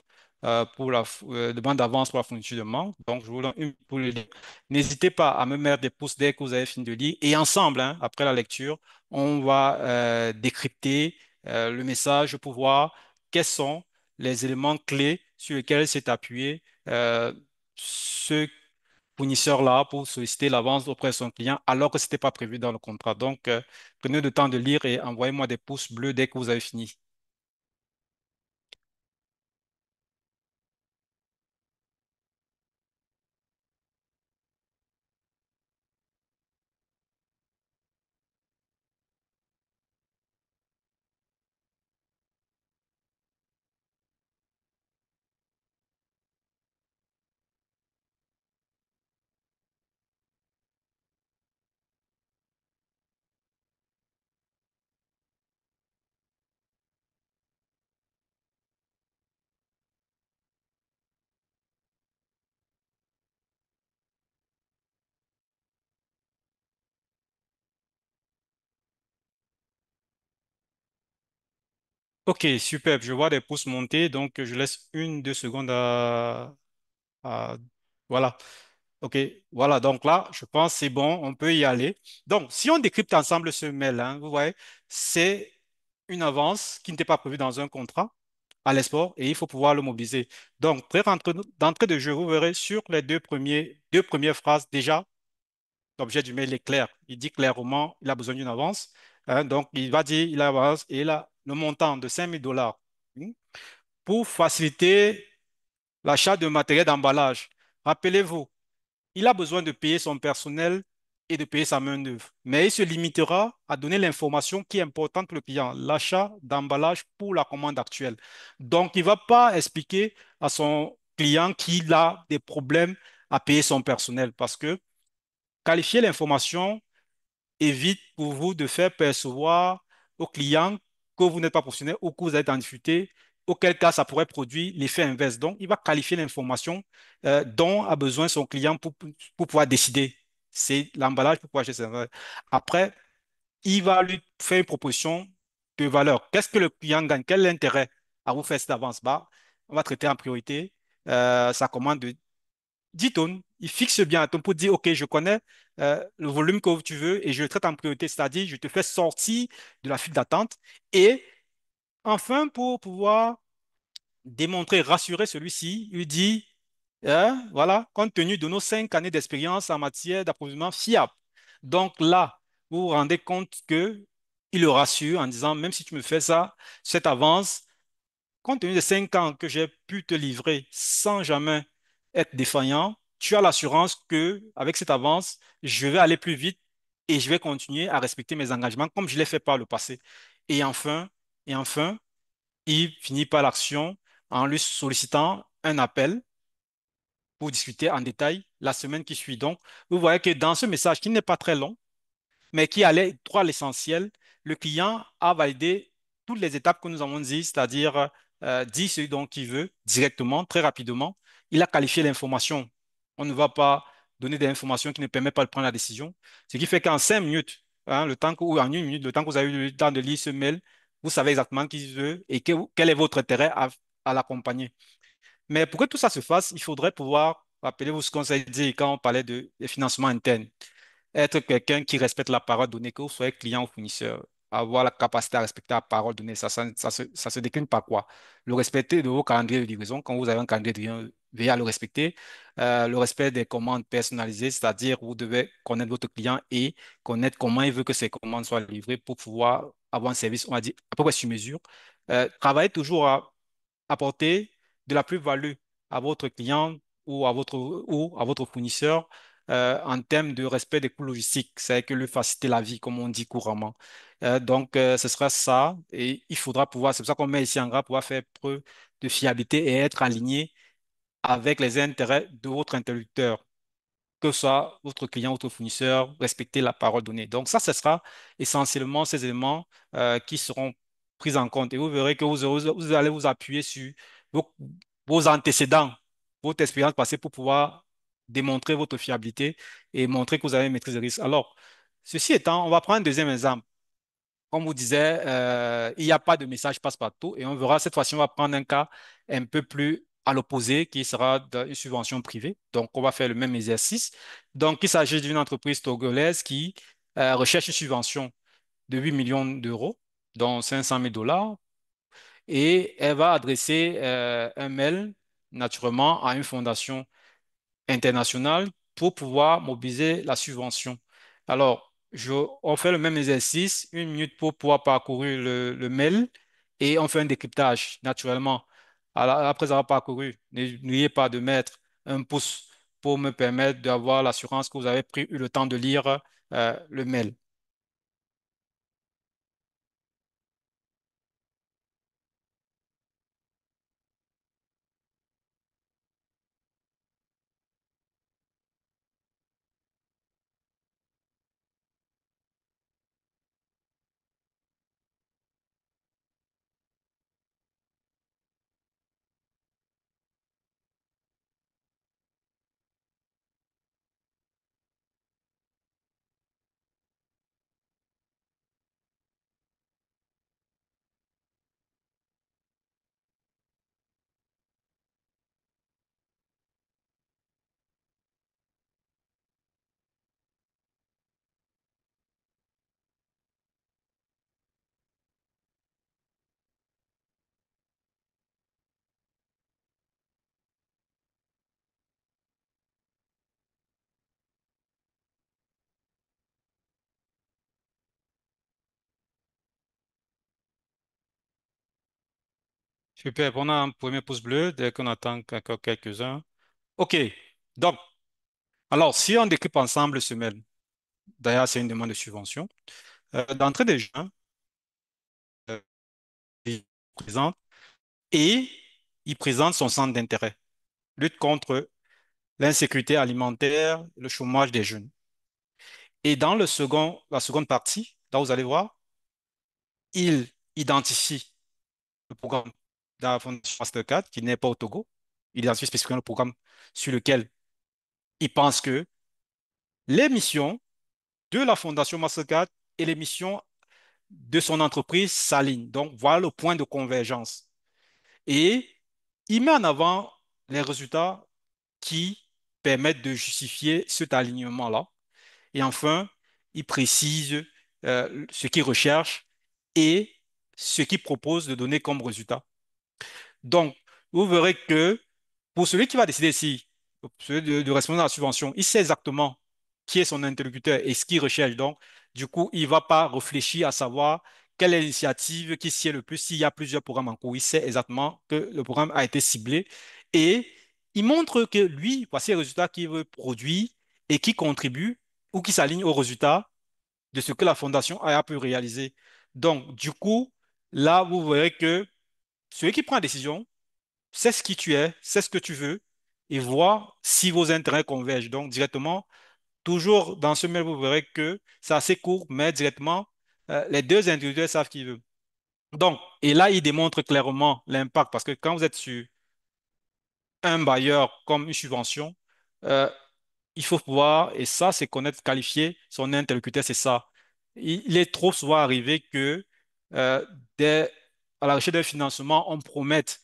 pour demande d'avance pour la fourniture de manque. Donc, je vous donne 1 minute pour le lire. N'hésitez pas à me mettre des pouces dès que vous avez fini de lire. Et ensemble, hein, après la lecture, on va décrypter le message pour voir quels sont les éléments clés sur lesquels s'est appuyé ce fournisseur-là pour solliciter l'avance auprès de son client alors que ce n'était pas prévu dans le contrat. Donc, prenez le temps de lire et envoyez-moi des pouces bleus dès que vous avez fini. Ok, super. Je vois des pouces monter, donc je laisse une, 2 secondes voilà. Ok, voilà. Donc là, je pense que c'est bon, on peut y aller. Donc, si on décrypte ensemble ce mail, hein, vous voyez, c'est une avance qui n'était pas prévue dans un contrat à l'export et il faut pouvoir le mobiliser. Donc, d'entrée de jeu, vous verrez sur les deux premières phrases, déjà, l'objet du mail est clair. Il dit clairement, il a besoin d'une avance. Hein, donc, il va dire, il a l'avance et il a le montant de 5 000 $ pour faciliter l'achat de matériel d'emballage. Rappelez-vous, il a besoin de payer son personnel et de payer sa main-d'œuvre, mais il se limitera à donner l'information qui est importante pour le client, l'achat d'emballage pour la commande actuelle. Donc, il ne va pas expliquer à son client qu'il a des problèmes à payer son personnel parce que qualifier l'information évite pour vous de faire percevoir au client que vous n'êtes pas professionnel ou que vous êtes en difficulté, auquel cas ça pourrait produire l'effet inverse. Donc, il va qualifier l'information dont a besoin son client pour pouvoir décider. C'est l'emballage pour pouvoir acheter ses emballages. Après, il va lui faire une proposition de valeur. Qu'est-ce que le client gagne? Quel est l'intérêt à vous faire cette avance? Bah, on va traiter en priorité sa commande de 10 tonnes. Il fixe bien un ton pour dire, OK, je connais le volume que tu veux et je le traite en priorité, c'est-à-dire je te fais sortir de la file d'attente. Et enfin, pour pouvoir démontrer, rassurer celui-ci, il dit, voilà, compte tenu de nos 5 années d'expérience en matière d'approvisionnement fiable. Donc là, vous vous rendez compte que il le rassure en disant, même si tu me fais ça, cette avance, compte tenu des 5 ans que j'ai pu te livrer sans jamais être défaillant, tu as l'assurance que avec cette avance, je vais aller plus vite et je vais continuer à respecter mes engagements comme je l'ai fait par le passé. Et enfin, et enfin, il finit par l'action en lui sollicitant un appel pour discuter en détail la semaine qui suit. Donc, vous voyez que dans ce message qui n'est pas très long, mais qui allait droit à l'essentiel, le client a validé toutes les étapes que nous avons dit, c'est-à-dire dit ce dont il veut directement, très rapidement. Il a qualifié l'information. On ne va pas donner des informations qui ne permettent pas de prendre la décision. Ce qui fait qu'en 5 minutes, hein, ou en 1 minute, le temps que vous avez eu le temps de lire ce mail, vous savez exactement qui il veut et quel est votre intérêt à l'accompagner. Mais pour que tout ça se fasse, il faudrait pouvoir, rappelez-vous ce qu'on s'est dit quand on parlait de financement interne, être quelqu'un qui respecte la parole donnée, que vous soyez client ou fournisseur, avoir la capacité à respecter la parole donnée, ça se décline par quoi? Le respect de vos calendriers de livraison, quand vous avez un calendrier de livraison, veillez à le respecter. Le respect des commandes personnalisées, c'est-à-dire vous devez connaître votre client et connaître comment il veut que ses commandes soient livrées pour pouvoir avoir un service, on va dire, à peu près sur mesure. Travaillez toujours à apporter de la plus-value à votre client ou à votre fournisseur en termes de respect des coûts logistiques. C'est que lui faciliter la vie, comme on dit couramment. Donc, ce sera ça. Et il faudra pouvoir, c'est pour ça qu'on met ici en gras, pouvoir faire preuve de fiabilité et être aligné avec les intérêts de votre interlocuteur, que ce soit votre client, votre fournisseur, respecter la parole donnée. Donc ça, ce sera essentiellement ces éléments qui seront pris en compte. Et vous verrez que vous allez vous appuyer sur vos, vos antécédents, votre expérience passée pour pouvoir démontrer votre fiabilité et montrer que vous avez une maîtrise de risque. Alors, ceci étant, on va prendre un deuxième exemple. Comme vous disait, il n'y a pas de message passe-partout et on verra cette fois-ci, on va prendre un cas un peu plus à l'opposé qui sera une subvention privée. Donc, on va faire le même exercice. Donc, il s'agit d'une entreprise togolaise qui recherche une subvention de 8 millions d'euros, dont 500 000 dollars, et elle va adresser un mail naturellement à une fondation internationale pour pouvoir mobiliser la subvention. Alors, on fait le même exercice, 1 minute pour pouvoir parcourir le mail et on fait un décryptage naturellement. Alors, après avoir parcouru, n'oubliez pas de mettre un pouce pour me permettre d'avoir l'assurance que vous avez eu le temps de lire le mail. Super. On a un premier pouce bleu dès qu'on attend encore quelques-uns. OK. Donc, alors, si on découpe ensemble le semelle, d'ailleurs, c'est une demande de subvention, d'entrée des gens, il présente et il présente son centre d'intérêt. Lutte contre l'insécurité alimentaire, le chômage des jeunes. Et dans la seconde partie, là, vous allez voir, il identifie le programme de la Fondation Mastercard qui n'est pas au Togo. Il identifie spécifiquement le programme sur lequel il pense que les missions de la Fondation Mastercard et les missions de son entreprise s'alignent. Donc, voilà le point de convergence. Et il met en avant les résultats qui permettent de justifier cet alignement-là. Et enfin, il précise ce qu'il recherche et ce qu'il propose de donner comme résultat. Donc, vous verrez que pour celui qui va décider si, celui de responsable de la subvention, il sait exactement qui est son interlocuteur et ce qu'il recherche. Donc, du coup, il ne va pas réfléchir à savoir quelle est l'initiative qui sied le plus. S'il y a plusieurs programmes en cours, il sait exactement que le programme a été ciblé et il montre que lui, voici les résultats qu'il veut produire et qui contribuent ou qui s'alignent aux résultats de ce que la fondation a pu réaliser. Donc, du coup, là, vous verrez que celui qui prend la décision, c'est ce qui tu es, c'est ce que tu veux, et voir si vos intérêts convergent. Donc, directement, toujours dans ce mail, vous verrez que c'est assez court, mais directement, les deux individus savent qui veut. Donc, et là, il démontre clairement l'impact, parce que quand vous êtes sur un bailleur comme une subvention, euh, il faut pouvoir, et ça, c'est connaître, qualifier son interlocuteur, c'est ça. Il est trop souvent arrivé que euh, dès, à la recherche d'un financement, on promette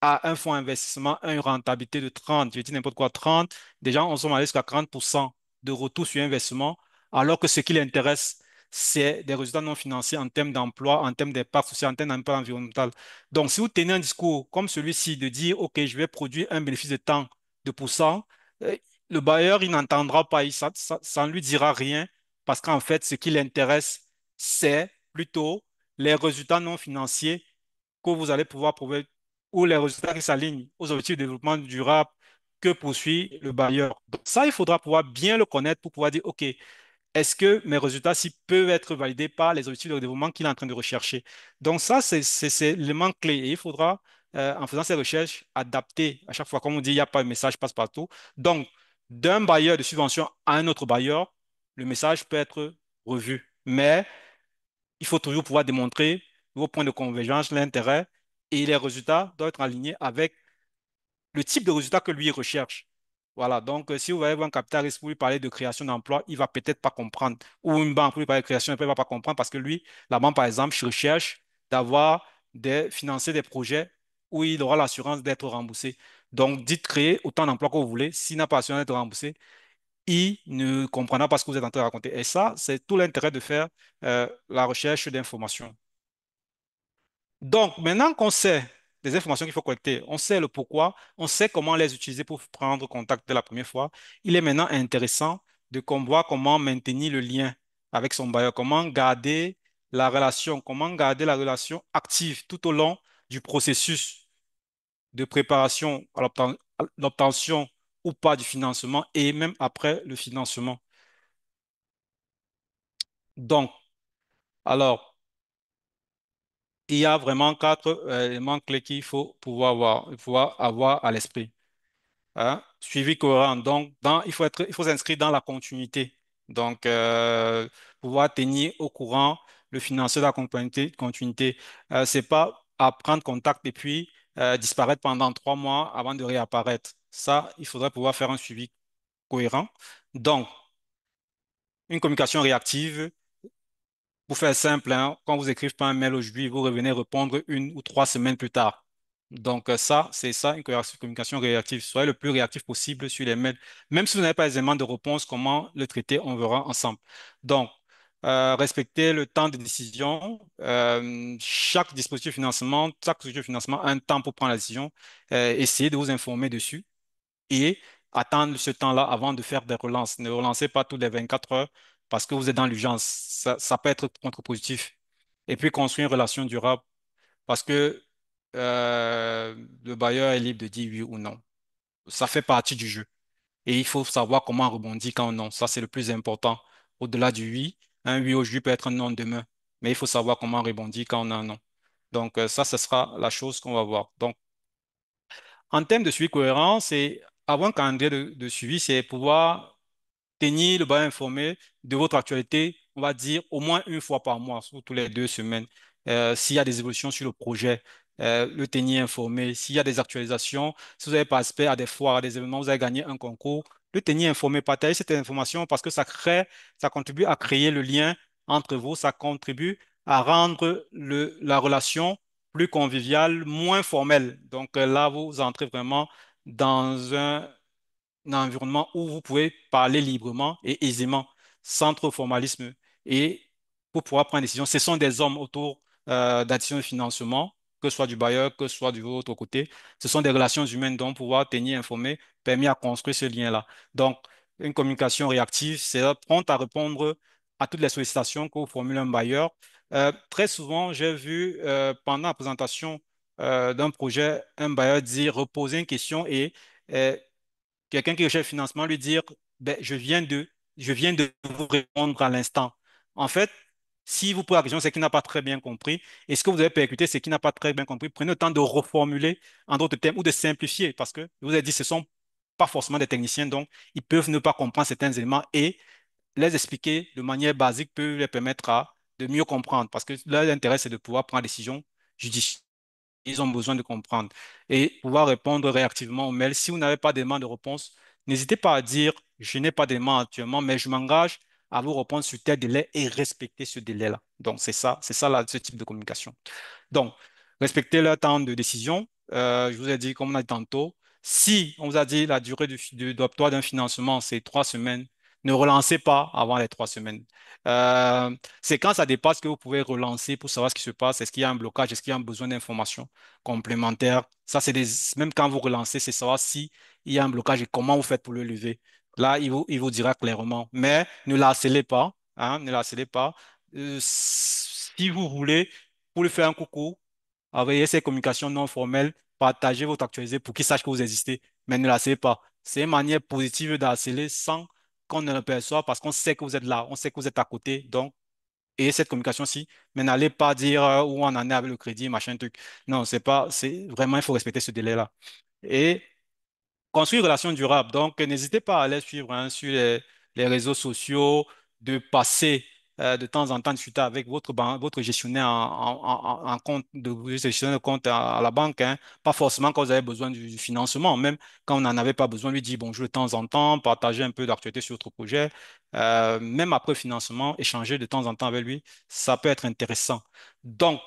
à un fonds d'investissement une rentabilité de 30, je dis n'importe quoi, 30, déjà on sommes allés jusqu'à 40% de retour sur investissement, alors que ce qui l'intéresse, c'est des résultats non financiers en termes d'emploi, en termes d'impact social, en termes d'impact environnemental. Donc, si vous tenez un discours comme celui-ci de dire, OK, je vais produire un bénéfice de temps de pourcent, euh, le bailleur, il n'entendra pas, ça ne lui dira rien, parce qu'en fait, ce qui l'intéresse, c'est plutôt les résultats non financiers que vous allez pouvoir prouver ou les résultats qui s'alignent aux objectifs de développement durable que poursuit le bailleur. Donc ça, il faudra pouvoir bien le connaître pour pouvoir dire, OK, est-ce que mes résultats-ci peuvent être validés par les objectifs de développement qu'il est en train de rechercher? Donc ça, c'est l'élément clé. Et il faudra, en faisant ces recherches, adapter à chaque fois. Comme on dit, il n'y a pas de message passe-partout. Donc, d'un bailleur de subvention à un autre bailleur, le message peut être revu. Mais il faut toujours pouvoir démontrer vos points de convergence, l'intérêt et les résultats doivent être alignés avec le type de résultat que lui recherche. Voilà, donc si vous avez un capitaliste pour lui parler de création d'emploi, il va peut-être pas comprendre. Ou une banque pour lui parler de création d'emploi, il va pas comprendre parce que lui, la banque, par exemple, recherche d'avoir financer des projets où il aura l'assurance d'être remboursé. Donc, dites créer autant d'emplois que vous voulez. S'il n'a pas l'assurance d'être remboursé, il ne comprendra pas ce que vous êtes en train de raconter. Et ça, c'est tout l'intérêt de faire la recherche d'informations. Donc, maintenant qu'on sait les informations qu'il faut collecter, on sait le pourquoi, on sait comment les utiliser pour prendre contact dès la première fois, il est maintenant intéressant de voir comment maintenir le lien avec son bailleur, comment garder la relation active tout au long du processus de préparation à l'obtention ou pas du financement et même après le financement. Donc, alors, il y a vraiment quatre éléments clés qu'il faut pouvoir avoir à l'esprit. Hein. Suivi cohérent. Donc, il faut s'inscrire dans la continuité. Donc, pouvoir tenir au courant le financier de la continuité. C'est pas à prendre contact et puis disparaître pendant 3 mois avant de réapparaître. Ça, il faudrait pouvoir faire un suivi cohérent. Donc, une communication réactive. Pour faire simple, hein, quand vous écrivez pas un mail aujourd'hui, vous revenez répondre 1 ou 3 semaines plus tard. Donc ça, c'est ça, une communication réactive. Soyez le plus réactif possible sur les mails. Même si vous n'avez pas les éléments de réponse, comment le traiter, on verra ensemble. Donc, respectez le temps de décision. Chaque dispositif de financement a un temps pour prendre la décision. Essayez de vous informer dessus et attendre ce temps-là avant de faire des relances. Ne relancez pas toutes les 24 heures parce que vous êtes dans l'urgence. Ça peut être contre-positif. Et puis construire une relation durable parce que le bailleur est libre de dire oui ou non. Ça fait partie du jeu. Et il faut savoir comment rebondir quand non. Ça, c'est le plus important. Au-delà du oui, un oui aujourd'hui peut être un non demain. Mais il faut savoir comment rebondir quand on a un non. Donc, ça, ce sera la chose qu'on va voir. Donc, en termes de suivi cohérent, c'est avoir un calendrier de suivi, c'est pouvoir tenir le bail informé de votre actualité, on va dire au moins une fois par mois, ou tous les 2 semaines. S'il y a des évolutions sur le projet, le tenir informé. S'il y a des actualisations, si vous avez participé à des foires, à des événements, vous avez gagné un concours, le tenir informé, partager cette information parce que ça contribue à créer le lien entre vous, ça contribue à rendre la relation plus conviviale, moins formelle. Donc là, vous entrez vraiment dans un environnement où vous pouvez parler librement et aisément, sans trop formalisme. Et pour pouvoir prendre une décision, ce sont des hommes autour d'actions de financement, que ce soit du bailleur, que ce soit du autre côté. Ce sont des relations humaines dont pouvoir tenir informé permet à construire ce lien-là. Donc, une communication réactive, c'est prompt à répondre à toutes les sollicitations que vous formule un bailleur. Très souvent, j'ai vu pendant la présentation d'un projet, un bailleur dire, reposer une question et euh, quelqu'un qui recherche financement lui dire, ben, je viens de vous répondre à l'instant. En fait, si vous posez la question, c'est qu'il n'a pas très bien compris. Et ce que vous avez percuté, c'est qu'il n'a pas très bien compris. Prenez le temps de reformuler en d'autres termes ou de simplifier parce que je vous ai dit, ce ne sont pas forcément des techniciens, donc ils peuvent ne pas comprendre certains éléments et les expliquer de manière basique peut les permettre de mieux comprendre parce que leur intérêt, c'est de pouvoir prendre des décisions judiciaires. Ils ont besoin de comprendre et pouvoir répondre réactivement aux mails. Si vous n'avez pas d'éléments de réponse, n'hésitez pas à dire, je n'ai pas d'éléments actuellement, mais je m'engage à vous répondre sur tel délai et respecter ce délai-là. Donc, c'est ça là, ce type de communication. Donc, respectez leur temps de décision. Je vous ai dit, comme on a dit tantôt, si on vous a dit la durée d'octroi d'un financement, c'est 3 semaines, ne relancez pas avant les 3 semaines. C'est quand ça dépasse que vous pouvez relancer pour savoir ce qui se passe. Est-ce qu'il y a un blocage? Est-ce qu'il y a un besoin d'informations complémentaires? Ça, même quand vous relancez, c'est savoir si il y a un blocage et comment vous faites pour le lever. Là, il vous dira clairement. Mais ne la harcelez pas, hein, ne la harcelez pas. Si vous voulez, pour lui faire un coucou, envoyez ces communications non formelles, partagez votre actualité pour qu'il sache que vous existez, mais ne la harcelez pas. C'est une manière positive de harceler sans qu'on ne le perçoive parce qu'on sait que vous êtes là, on sait que vous êtes à côté. Donc, et cette communication-ci, mais n'allez pas dire où on en est avec le crédit, machin truc. Non, c'est pas, c'est vraiment, il faut respecter ce délai-là. Et construire une relation durable. Donc, n'hésitez pas à aller suivre hein, sur les réseaux sociaux, de passer de temps en temps discuter avec votre gestionnaire en compte, de gestionnaire de compte à la banque. Hein. Pas forcément quand vous avez besoin du financement, même quand vous n'en avez pas besoin, lui dire bonjour de temps en temps, partager un peu d'actualité sur votre projet. Même après financement, échanger de temps en temps avec lui, ça peut être intéressant. Donc,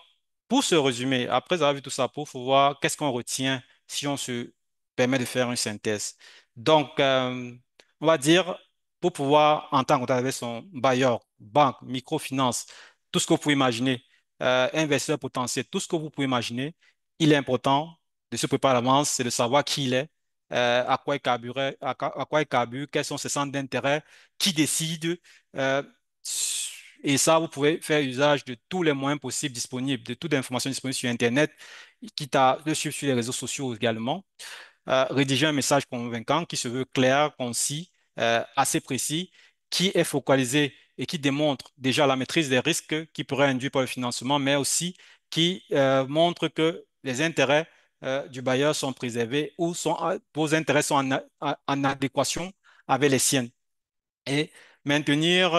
pour ce résumé, après avoir vu tout ça, pour voir qu'est-ce qu'on retient si on se permet de faire une synthèse. Donc, on va dire, pour pouvoir entrer en contact avec son bailleur, banque, microfinance, tout ce que vous pouvez imaginer, investisseur potentiel, tout ce que vous pouvez imaginer, il est important de se préparer à l'avance, c'est de savoir qui il est, à quoi il carbure, à quoi il carbure, quels sont ses centres d'intérêt, qui décide. euh, et ça, vous pouvez faire usage de tous les moyens possibles disponibles, de toute information disponible sur Internet, quitte à le suivre sur les réseaux sociaux également rédiger un message convaincant qui se veut clair, concis, assez précis, qui est focalisé et qui démontre déjà la maîtrise des risques qui pourraient induire par le financement, mais aussi qui montre que les intérêts du bailleur sont préservés ou vos intérêts sont en adéquation avec les siennes et maintenir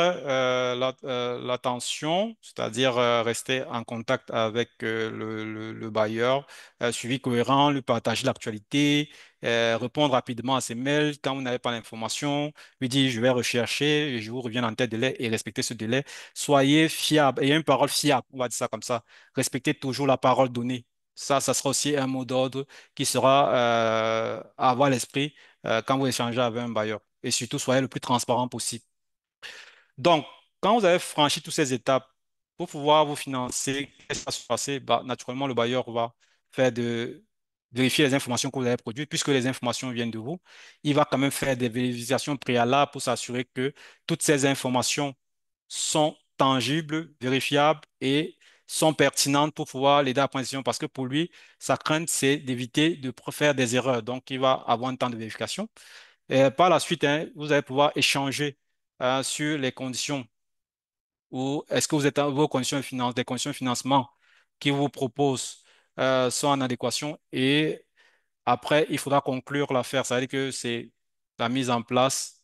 l'attention, c'est-à-dire rester en contact avec le bailleur, suivi cohérent, lui partager l'actualité, répondre rapidement à ses mails quand vous n'avez pas l'information, lui dire je vais rechercher et je vous reviens en tel délai et respecter ce délai. Soyez fiable, ayez une parole fiable, on va dire ça comme ça. Respectez toujours la parole donnée. Ça sera aussi un mot d'ordre qui sera à avoir à l'esprit quand vous échangez avec un bailleur. Et surtout, soyez le plus transparent possible. Donc, quand vous avez franchi toutes ces étapes pour pouvoir vous financer, qu'est-ce qui va se passer? Bah, naturellement, le bailleur va faire vérifier les informations que vous avez produites, puisque les informations viennent de vous. Il va quand même faire des vérifications préalables pour s'assurer que toutes ces informations sont tangibles, vérifiables et sont pertinentes pour pouvoir l'aider à prendre une décision parce que pour lui, sa crainte, c'est d'éviter de faire des erreurs. Donc, il va avoir un temps de vérification. Et par la suite, hein, vous allez pouvoir échanger sur les conditions ou est-ce que vous êtes vos conditions de finance, des conditions de financement qu'ils vous proposent sont en adéquation et après, il faudra conclure l'affaire. Ça veut dire que c'est la mise en place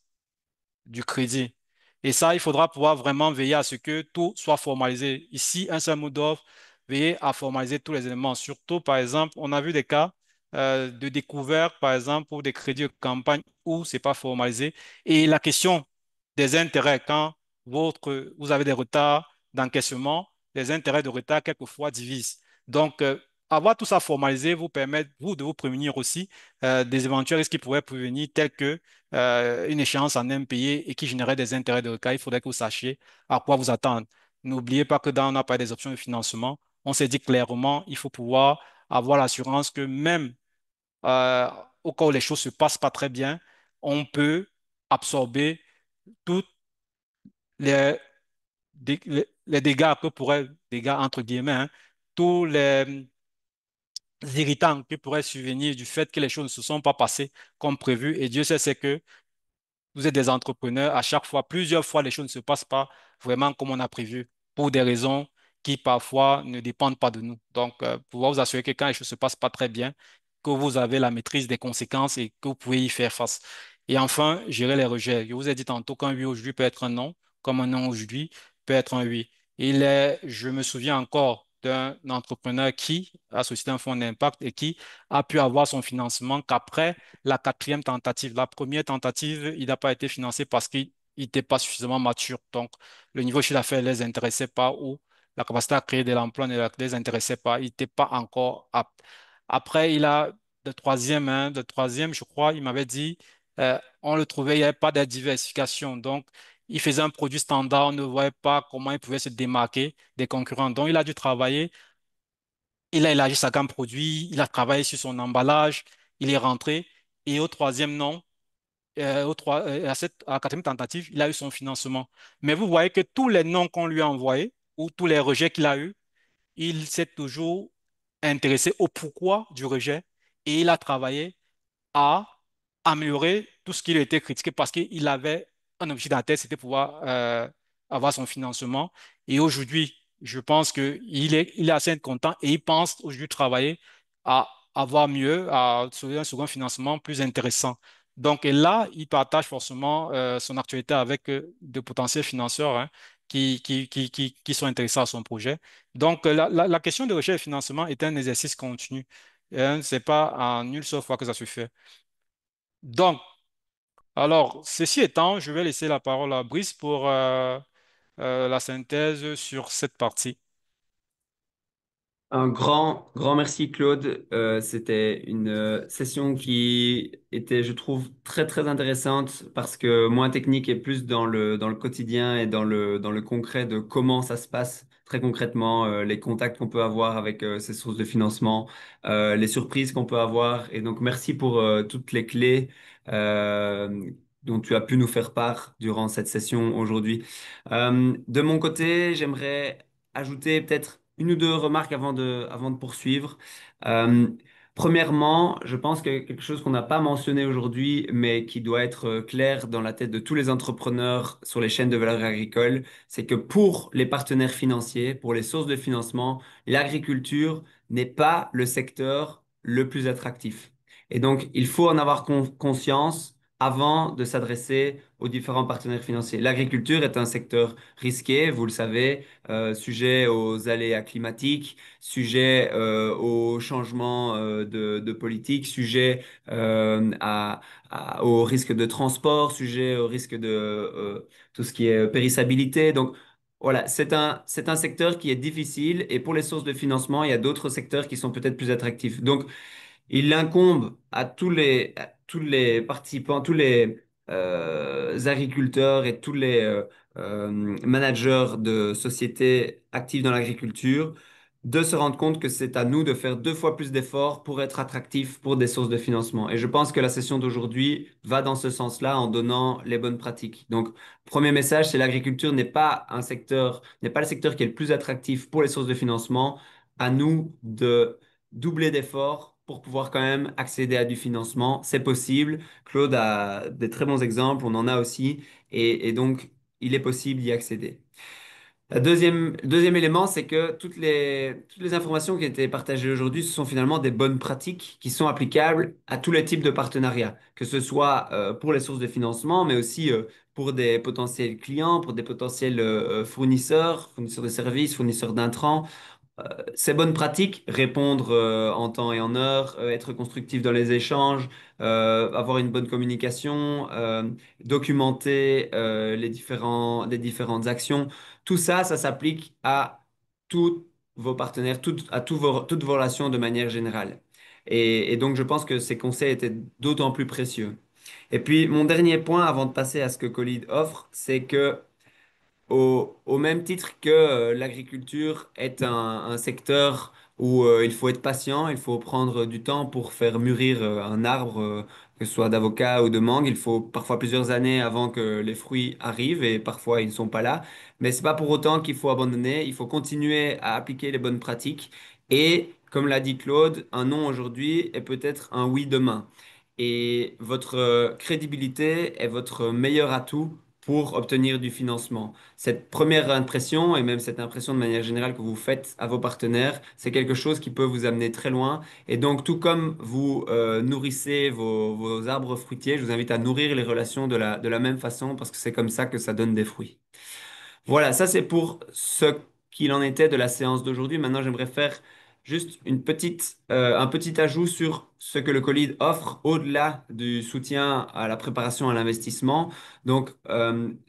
du crédit. Et ça, il faudra pouvoir vraiment veiller à ce que tout soit formalisé. Ici, un seul mot d'ordre, veiller à formaliser tous les éléments. Surtout, par exemple, on a vu des cas de découvert, par exemple, pour des crédits de campagne où c'est pas formalisé. Et la question des intérêts, quand vous avez des retards d'encaissement, les intérêts de retard, quelquefois, divisent. Donc, avoir tout ça formalisé vous permet, vous, de vous prémunir aussi des éventuels risques qui pourraient prévenir, tels que une échéance en impayé et qui générait des intérêts de retard, il faudrait que vous sachiez à quoi vous attendre. N'oubliez pas que dans on n'a pas des options de financement, on s'est dit clairement, il faut pouvoir avoir l'assurance que même euh, au cas où les choses se passent pas très bien, on peut absorber tous les, les dégâts que pourraient, dégâts entre guillemets, hein, tous les irritants qui pourraient survenir du fait que les choses ne se sont pas passées comme prévu. Et Dieu sait, c'est que vous êtes des entrepreneurs, à chaque fois, plusieurs fois, les choses ne se passent pas vraiment comme on a prévu pour des raisons qui parfois ne dépendent pas de nous. Donc, pouvoir vous assurer que quand les choses ne se passent pas très bien, que vous avez la maîtrise des conséquences et que vous pouvez y faire face. Et enfin, gérer les rejets. Je vous ai dit tantôt qu'un oui aujourd'hui peut être un non, comme un non aujourd'hui peut être un oui. Je me souviens encore d'un entrepreneur qui a sollicité un fonds d'impact et qui a pu avoir son financement qu'après la quatrième tentative. La première tentative, il n'a pas été financé parce qu'il n'était pas suffisamment mature. Donc, le niveau de chiffre d'affaires ne les intéressait pas ou la capacité à créer de l'emploi ne les intéressait pas. Il n'était pas encore apte. Après, il a le troisième, je crois, il m'avait dit, on le trouvait, il n'y avait pas de diversification. Donc, il faisait un produit standard, on ne voyait pas comment il pouvait se démarquer des concurrents. Donc, il a dû travailler, il a élargi sa gamme produit, il a travaillé sur son emballage, il est rentré. Et au troisième, non. À la quatrième tentative, il a eu son financement. Mais vous voyez que tous les noms qu'on lui a envoyés ou tous les rejets qu'il a eus, il s'est toujours intéressé au pourquoi du rejet et il a travaillé à améliorer tout ce qui lui était critiqué parce qu'il avait un objectif dans la tête, c'était pouvoir avoir son financement. Et aujourd'hui, je pense qu'il est assez content et il pense aujourd'hui travailler à avoir mieux, à trouver un second financement plus intéressant. Donc et là, il partage forcément son actualité avec de potentiels financeurs hein, qui sont intéressés à son projet. Donc la question de recherche et financement est un exercice continu. C'est pas en une seule fois que ça se fait. Donc, alors, ceci étant, je vais laisser la parole à Brice pour la synthèse sur cette partie. Un grand merci Claude. C'était une session qui était, je trouve, très intéressante parce que moins technique et plus dans le quotidien et dans le concret de comment ça se passe très concrètement, les contacts qu'on peut avoir avec ces sources de financement, les surprises qu'on peut avoir. Et donc merci pour toutes les clés dont tu as pu nous faire part durant cette session aujourd'hui. De mon côté, j'aimerais ajouter peut-être une ou deux remarques avant de poursuivre. Euh, Premièrement, je pense que quelque chose qu'on n'a pas mentionné aujourd'hui, mais qui doit être clair dans la tête de tous les entrepreneurs sur les chaînes de valeur agricole, c'est que pour les partenaires financiers, pour les sources de financement, l'agriculture n'est pas le secteur le plus attractif. Et donc, il faut en avoir conscience avant de s'adresser aux différents partenaires financiers. L'agriculture est un secteur risqué, vous le savez, sujet aux aléas climatiques, sujet aux changements de politique, sujet au risque de transport, sujet au risque de tout ce qui est périssabilité. Donc, voilà, c'est un secteur qui est difficile et pour les sources de financement, il y a d'autres secteurs qui sont peut-être plus attractifs. Donc, il incombe à tous les participants, tous les agriculteurs et tous les managers de sociétés actives dans l'agriculture de se rendre compte que c'est à nous de faire 2 fois plus d'efforts pour être attractifs pour des sources de financement. Et je pense que la session d'aujourd'hui va dans ce sens-là en donnant les bonnes pratiques. Donc, premier message, c'est l'agriculture n'est pas le secteur qui est le plus attractif pour les sources de financement. À nous de doubler d'efforts pour pouvoir quand même accéder à du financement. C'est possible. Claude a des très bons exemples, on en a aussi. Et donc, il est possible d'y accéder. Le deuxième élément, c'est que toutes les informations qui ont été partagées aujourd'hui, ce sont finalement des bonnes pratiques qui sont applicables à tous les types de partenariats, que ce soit pour les sources de financement, mais aussi pour des potentiels clients, pour des potentiels fournisseurs de services, fournisseurs d'intrants. Ces bonnes pratiques, répondre en temps et en heure, être constructif dans les échanges, avoir une bonne communication, documenter les différentes actions, tout ça, ça s'applique à tous vos partenaires, toutes vos relations de manière générale. Et donc, je pense que ces conseils étaient d'autant plus précieux. Et puis, mon dernier point avant de passer à ce que Colide offre, c'est que au même titre que l'agriculture est un secteur où il faut être patient, il faut prendre du temps pour faire mûrir un arbre, que ce soit d'avocat ou de mangue. Il faut parfois plusieurs années avant que les fruits arrivent et parfois ils ne sont pas là. Mais c'est pas pour autant qu'il faut abandonner. Il faut continuer à appliquer les bonnes pratiques. Et comme l'a dit Claude, un non aujourd'hui est peut-être un oui demain. Et votre crédibilité est votre meilleur atout pour obtenir du financement. Cette première impression, et même cette impression de manière générale que vous faites à vos partenaires, c'est quelque chose qui peut vous amener très loin. Et donc, tout comme vous nourrissez vos arbres fruitiers, je vous invite à nourrir les relations de la même façon parce que c'est comme ça que ça donne des fruits. Voilà, ça c'est pour ce qu'il en était de la séance d'aujourd'hui. Maintenant, j'aimerais faire juste un petit ajout sur ce que le Colide offre au-delà du soutien à la préparation à l'investissement. Donc,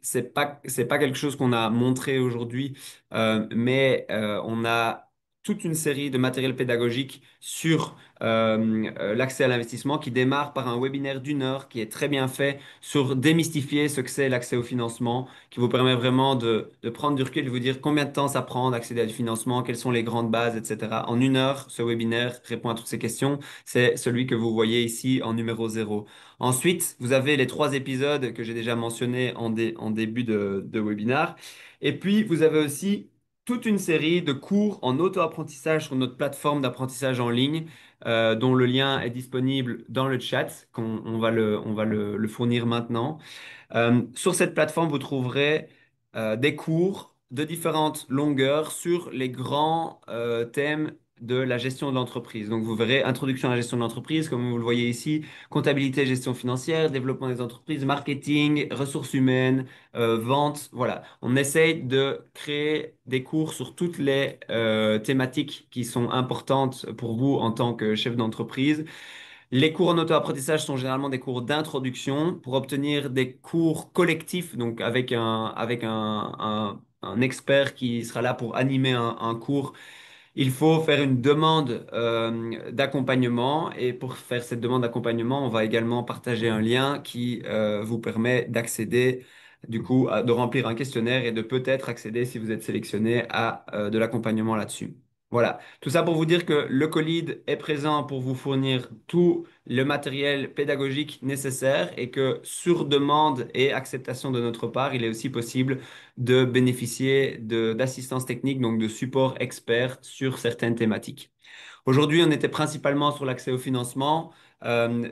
c'est pas quelque chose qu'on a montré aujourd'hui, mais on a toute une série de matériels pédagogiques sur l'accès à l'investissement qui démarre par un webinaire d'1 heure qui est très bien fait sur démystifier ce que c'est l'accès au financement qui vous permet vraiment de prendre du recul, de vous dire combien de temps ça prend d'accéder à du financement, quelles sont les grandes bases, etc. En 1 heure, ce webinaire répond à toutes ces questions. C'est celui que vous voyez ici en numéro 0. Ensuite, vous avez les 3 épisodes que j'ai déjà mentionnés en début de webinaire. Et puis, vous avez aussi toute une série de cours en auto-apprentissage sur notre plateforme d'apprentissage en ligne, dont le lien est disponible dans le chat, on va le fournir maintenant. Sur cette plateforme, vous trouverez des cours de différentes longueurs sur les grands thèmes de la gestion de l'entreprise. Donc, vous verrez introduction à la gestion de l'entreprise, comme vous le voyez ici, comptabilité, gestion financière, développement des entreprises, marketing, ressources humaines, vente. Voilà, on essaye de créer des cours sur toutes les thématiques qui sont importantes pour vous en tant que chef d'entreprise. Les cours en auto-apprentissage sont généralement des cours d'introduction pour obtenir des cours collectifs, donc avec un expert qui sera là pour animer un cours. Il faut faire une demande d'accompagnement et pour faire cette demande d'accompagnement, on va également partager un lien qui vous permet d'accéder, du coup, de remplir un questionnaire et de peut-être accéder, si vous êtes sélectionné, à de l'accompagnement là-dessus. Voilà, tout ça pour vous dire que le Colide est présent pour vous fournir tout le matériel pédagogique nécessaire et que sur demande et acceptation de notre part, il est aussi possible de bénéficier d'assistance technique, donc de support expert sur certaines thématiques. Aujourd'hui, on était principalement sur l'accès au financement.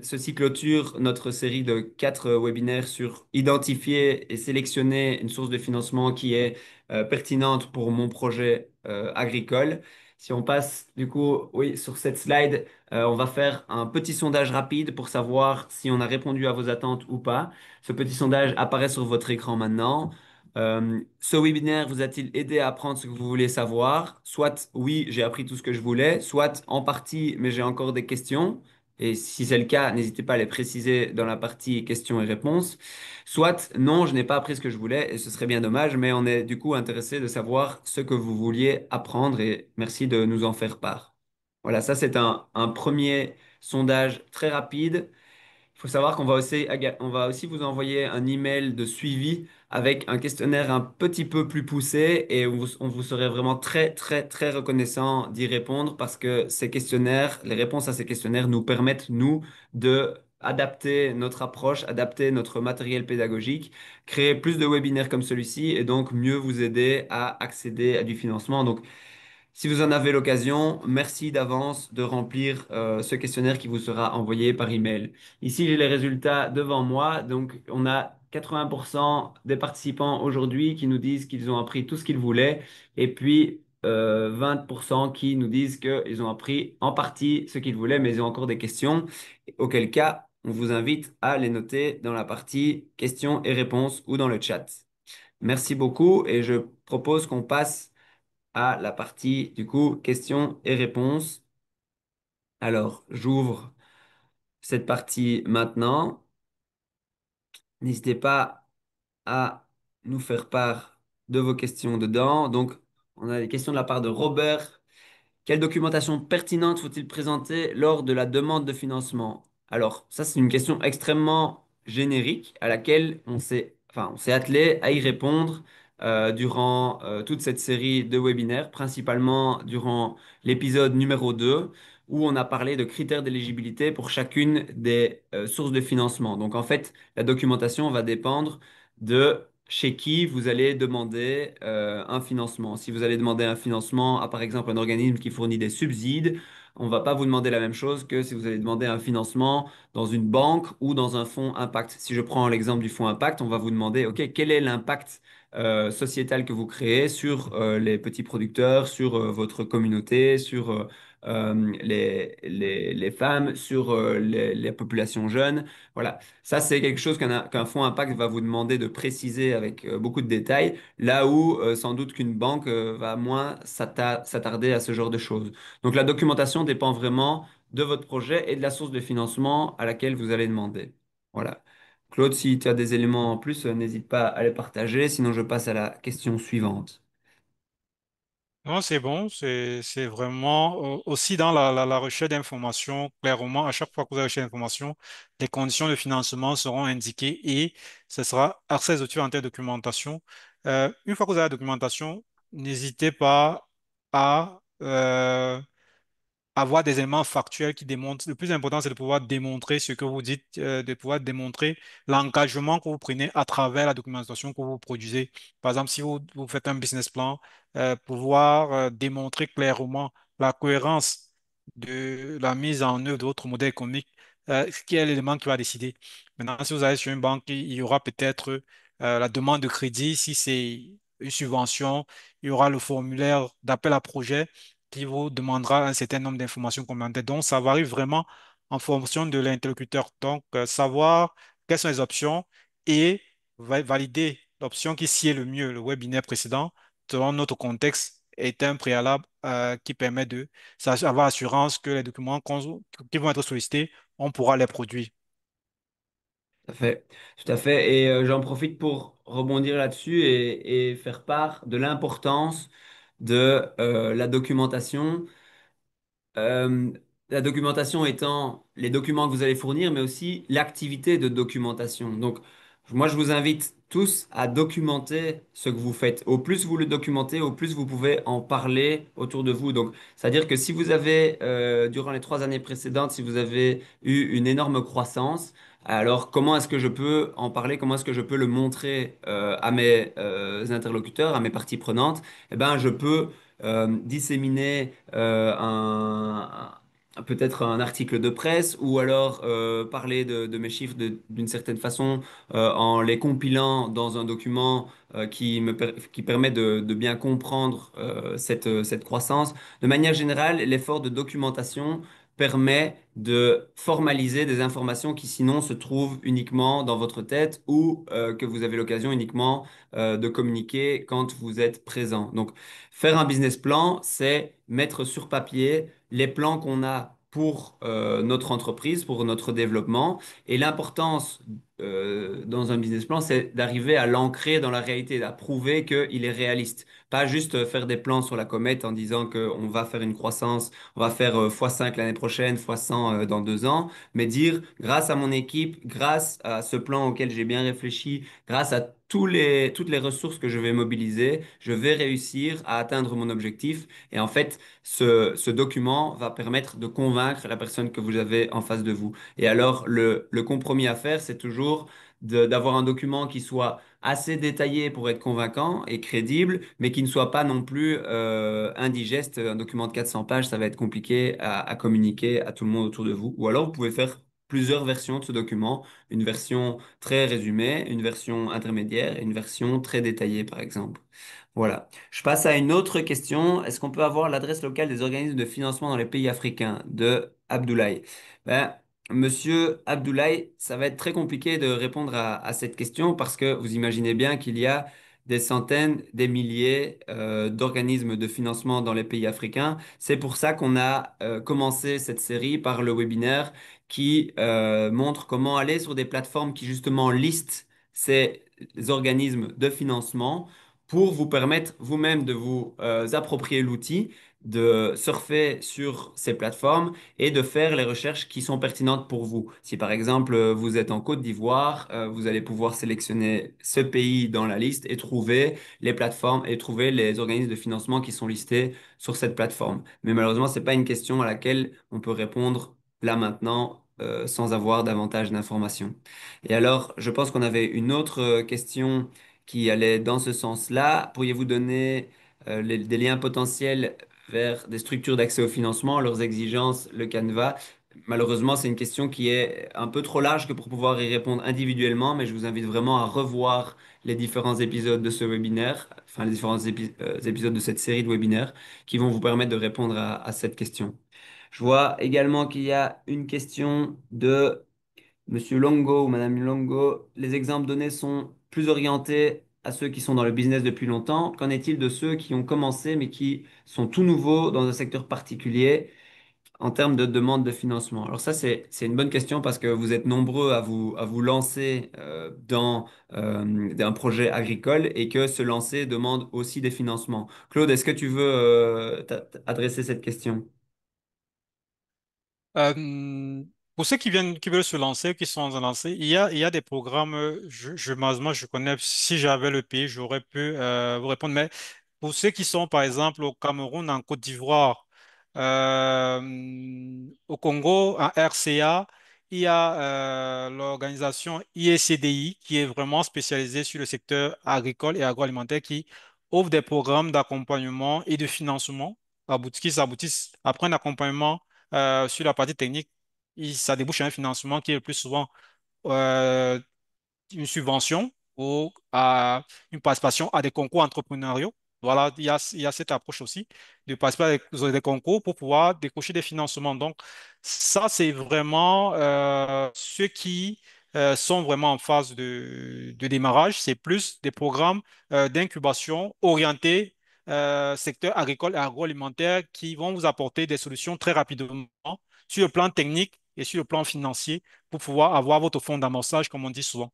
Ceci clôture notre série de 4 webinaires sur identifier et sélectionner une source de financement qui est pertinente pour mon projet agricole. Si on passe du coup, oui, sur cette slide, on va faire un petit sondage rapide pour savoir si on a répondu à vos attentes ou pas. Ce petit sondage apparaît sur votre écran maintenant. Ce webinaire vous a-t-il aidé à apprendre ce que vous voulez savoir? Soit oui, j'ai appris tout ce que je voulais, soit en partie, mais j'ai encore des questions. Et si c'est le cas, n'hésitez pas à les préciser dans la partie questions et réponses. Soit non, je n'ai pas appris ce que je voulais et ce serait bien dommage, mais on est du coup intéressé de savoir ce que vous vouliez apprendre et merci de nous en faire part. Voilà, ça c'est un premier sondage très rapide Il faut savoir qu'on va aussi, on va aussi vous envoyer un email de suivi avec un questionnaire un petit peu plus poussé et on vous serait vraiment très, très, très reconnaissant d'y répondre parce que ces questionnaires, les réponses à ces questionnaires nous permettent, nous, de adapter notre approche, adapter notre matériel pédagogique, créer plus de webinaires comme celui-ci et donc mieux vous aider à accéder à du financement. Donc, si vous en avez l'occasion, merci d'avance de remplir ce questionnaire qui vous sera envoyé par email. Ici, j'ai les résultats devant moi. Donc, on a 80% des participants aujourd'hui qui nous disent qu'ils ont appris tout ce qu'ils voulaient et puis 20% qui nous disent qu'ils ont appris en partie ce qu'ils voulaient, mais ils ont encore des questions. Auquel cas, on vous invite à les noter dans la partie questions et réponses ou dans le chat. Merci beaucoup et je propose qu'on passe à la partie, du coup, questions et réponses. Alors, j'ouvre cette partie maintenant. N'hésitez pas à nous faire part de vos questions dedans. Donc, on a des questions de la part de Robert. Quelle documentation pertinente faut-il présenter lors de la demande de financement? Alors, ça, c'est une question extrêmement générique à laquelle on s'est attelé à y répondre durant toute cette série de webinaires, principalement durant l'épisode numéro 2, où on a parlé de critères d'éligibilité pour chacune des sources de financement. Donc, en fait, la documentation va dépendre de chez qui vous allez demander un financement. Si vous allez demander un financement à, par exemple, un organisme qui fournit des subsides, on ne va pas vous demander la même chose que si vous allez demander un financement dans une banque ou dans un fonds impact. Si je prends l'exemple du fonds impact, on va vous demander, OK, quel est l'impact sociétal que vous créez sur les petits producteurs, sur votre communauté, sur les femmes, sur les populations jeunes. Voilà. Ça, c'est quelque chose qu'un fonds impact va vous demander de préciser avec beaucoup de détails, là où sans doute qu'une banque va moins s'attarder à ce genre de choses. Donc la documentation dépend vraiment de votre projet et de la source de financement à laquelle vous allez demander. Voilà. Claude, si tu as des éléments en plus, n'hésite pas à les partager, sinon je passe à la question suivante. Non, c'est bon, c'est vraiment aussi dans la recherche d'informations, clairement, à chaque fois que vous avez recherché d'informations, les conditions de financement seront indiquées et ce sera accès aux en termes de documentation. Une fois que vous avez la documentation, n'hésitez pas à avoir des éléments factuels qui démontrent. Le plus important, c'est de pouvoir démontrer ce que vous dites, de pouvoir démontrer l'engagement que vous prenez à travers la documentation que vous produisez. Par exemple, si vous faites un business plan, pouvoir démontrer clairement la cohérence de la mise en œuvre de votre modèle économique, qui est l'élément qui va décider. Maintenant, si vous allez sur une banque, il y aura peut-être la demande de crédit. Si c'est une subvention, il y aura le formulaire d'appel à projet qui vous demandera un certain nombre d'informations complémentaires. Donc, ça varie vraiment en fonction de l'interlocuteur. Donc, savoir quelles sont les options et valider l'option qui sied le mieux, le webinaire précédent, selon notre contexte, est un préalable qui permet de avoir assurance que les documents qui vont être sollicités, on pourra les produire. Tout à fait, tout à fait. Et j'en profite pour rebondir là-dessus et faire part de l'importance de la documentation. Euh, la documentation étant les documents que vous allez fournir, mais aussi l'activité de documentation. Donc, moi, je vous invite tous à documenter ce que vous faites. Au plus vous le documentez, au plus vous pouvez en parler autour de vous. Donc, c'est-à-dire que si vous avez, durant les 3 années précédentes, si vous avez eu une énorme croissance, alors comment est-ce que je peux en parler? Comment est-ce que je peux le montrer à mes interlocuteurs, à mes parties prenantes? Eh ben, je peux disséminer peut-être un article de presse ou alors parler de mes chiffres d'une certaine façon en les compilant dans un document qui permet de bien comprendre cette croissance. De manière générale, l'effort de documentation permet de formaliser des informations qui sinon se trouvent uniquement dans votre tête ou que vous avez l'occasion uniquement de communiquer quand vous êtes présent. Donc, faire un business plan, c'est mettre sur papier les plans qu'on a pour notre entreprise, pour notre développement. Et l'importance dans un business plan, c'est d'arriver à l'ancrer dans la réalité, à prouver qu'il est réaliste. Pas juste faire des plans sur la comète en disant qu'on va faire une croissance, on va faire x5 l'année prochaine, x100 dans 2 ans, mais dire, grâce à mon équipe, grâce à ce plan auquel j'ai bien réfléchi, grâce à toutes les ressources que je vais mobiliser, je vais réussir à atteindre mon objectif. Et en fait, ce document va permettre de convaincre la personne que vous avez en face de vous. Et alors, le compromis à faire, c'est toujours d'avoir un document qui soit assez détaillé pour être convaincant et crédible, mais qui ne soit pas non plus indigeste. Un document de 400 pages, ça va être compliqué à communiquer à tout le monde autour de vous. Ou alors, vous pouvez faire plusieurs versions de ce document, une version très résumée, une version intermédiaire et une version très détaillée, par exemple. Voilà. Je passe à une autre question. Est-ce qu'on peut avoir l'adresse locale des organismes de financement dans les pays africains de Abdoulaye? Ben, Monsieur Abdoulaye, ça va être très compliqué de répondre à cette question parce que vous imaginez bien qu'il y a des centaines, des milliers d'organismes de financement dans les pays africains. C'est pour ça qu'on a commencé cette série par le webinaire qui montre comment aller sur des plateformes qui justement listent ces organismes de financement pour vous permettre vous-même de vous approprier l'outil, de surfer sur ces plateformes et de faire les recherches qui sont pertinentes pour vous. Si par exemple vous êtes en Côte d'Ivoire, vous allez pouvoir sélectionner ce pays dans la liste et trouver les plateformes et trouver les organismes de financement qui sont listés sur cette plateforme. Mais malheureusement, c'est pas une question à laquelle on peut répondre là maintenant sans avoir davantage d'informations. Et alors, je pense qu'on avait une autre question qui allait dans ce sens-là. Pourriez-vous donner des liens potentiels vers des structures d'accès au financement, leurs exigences, le canevas? Malheureusement, c'est une question qui est un peu trop large que pour pouvoir y répondre individuellement, mais je vous invite vraiment à revoir les différents épisodes de ce webinaire, enfin les différents épisodes de cette série de webinaires qui vont vous permettre de répondre à cette question. Je vois également qu'il y a une question de Monsieur Longo ou Madame Longo, les exemples donnés sont plus orientés à ceux qui sont dans le business depuis longtemps. Qu'en est-il de ceux qui ont commencé mais qui sont tout nouveaux dans un secteur particulier en termes de demande de financement? Alors ça, c'est une bonne question parce que vous êtes nombreux à vous lancer dans un projet agricole et que se lancer demande aussi des financements. Claude, est-ce que tu veux adresser cette question? Euh, pour ceux qui viennent, qui veulent se lancer, qui sont en lancés, il y a des programmes, malheureusement, je connais, si j'avais le pays, j'aurais pu vous répondre, mais pour ceux qui sont, par exemple, au Cameroun, en Côte d'Ivoire, au Congo, en RCA, il y a l'organisation IECDI qui est vraiment spécialisée sur le secteur agricole et agroalimentaire qui offre des programmes d'accompagnement et de financement qui aboutissent après un accompagnement sur la partie technique. Ça débouche à un financement qui est le plus souvent euh, une subvention ou à une participation à des concours entrepreneuriaux. Voilà, il y a cette approche aussi de participer à des concours pour pouvoir décrocher des financements. Donc, ça, c'est vraiment ceux qui sont vraiment en phase de démarrage. C'est plus des programmes d'incubation orientés secteur agricole et agroalimentaire qui vont vous apporter des solutions très rapidement sur le plan technique et sur le plan financier pour pouvoir avoir votre fonds d'amorçage, comme on dit souvent.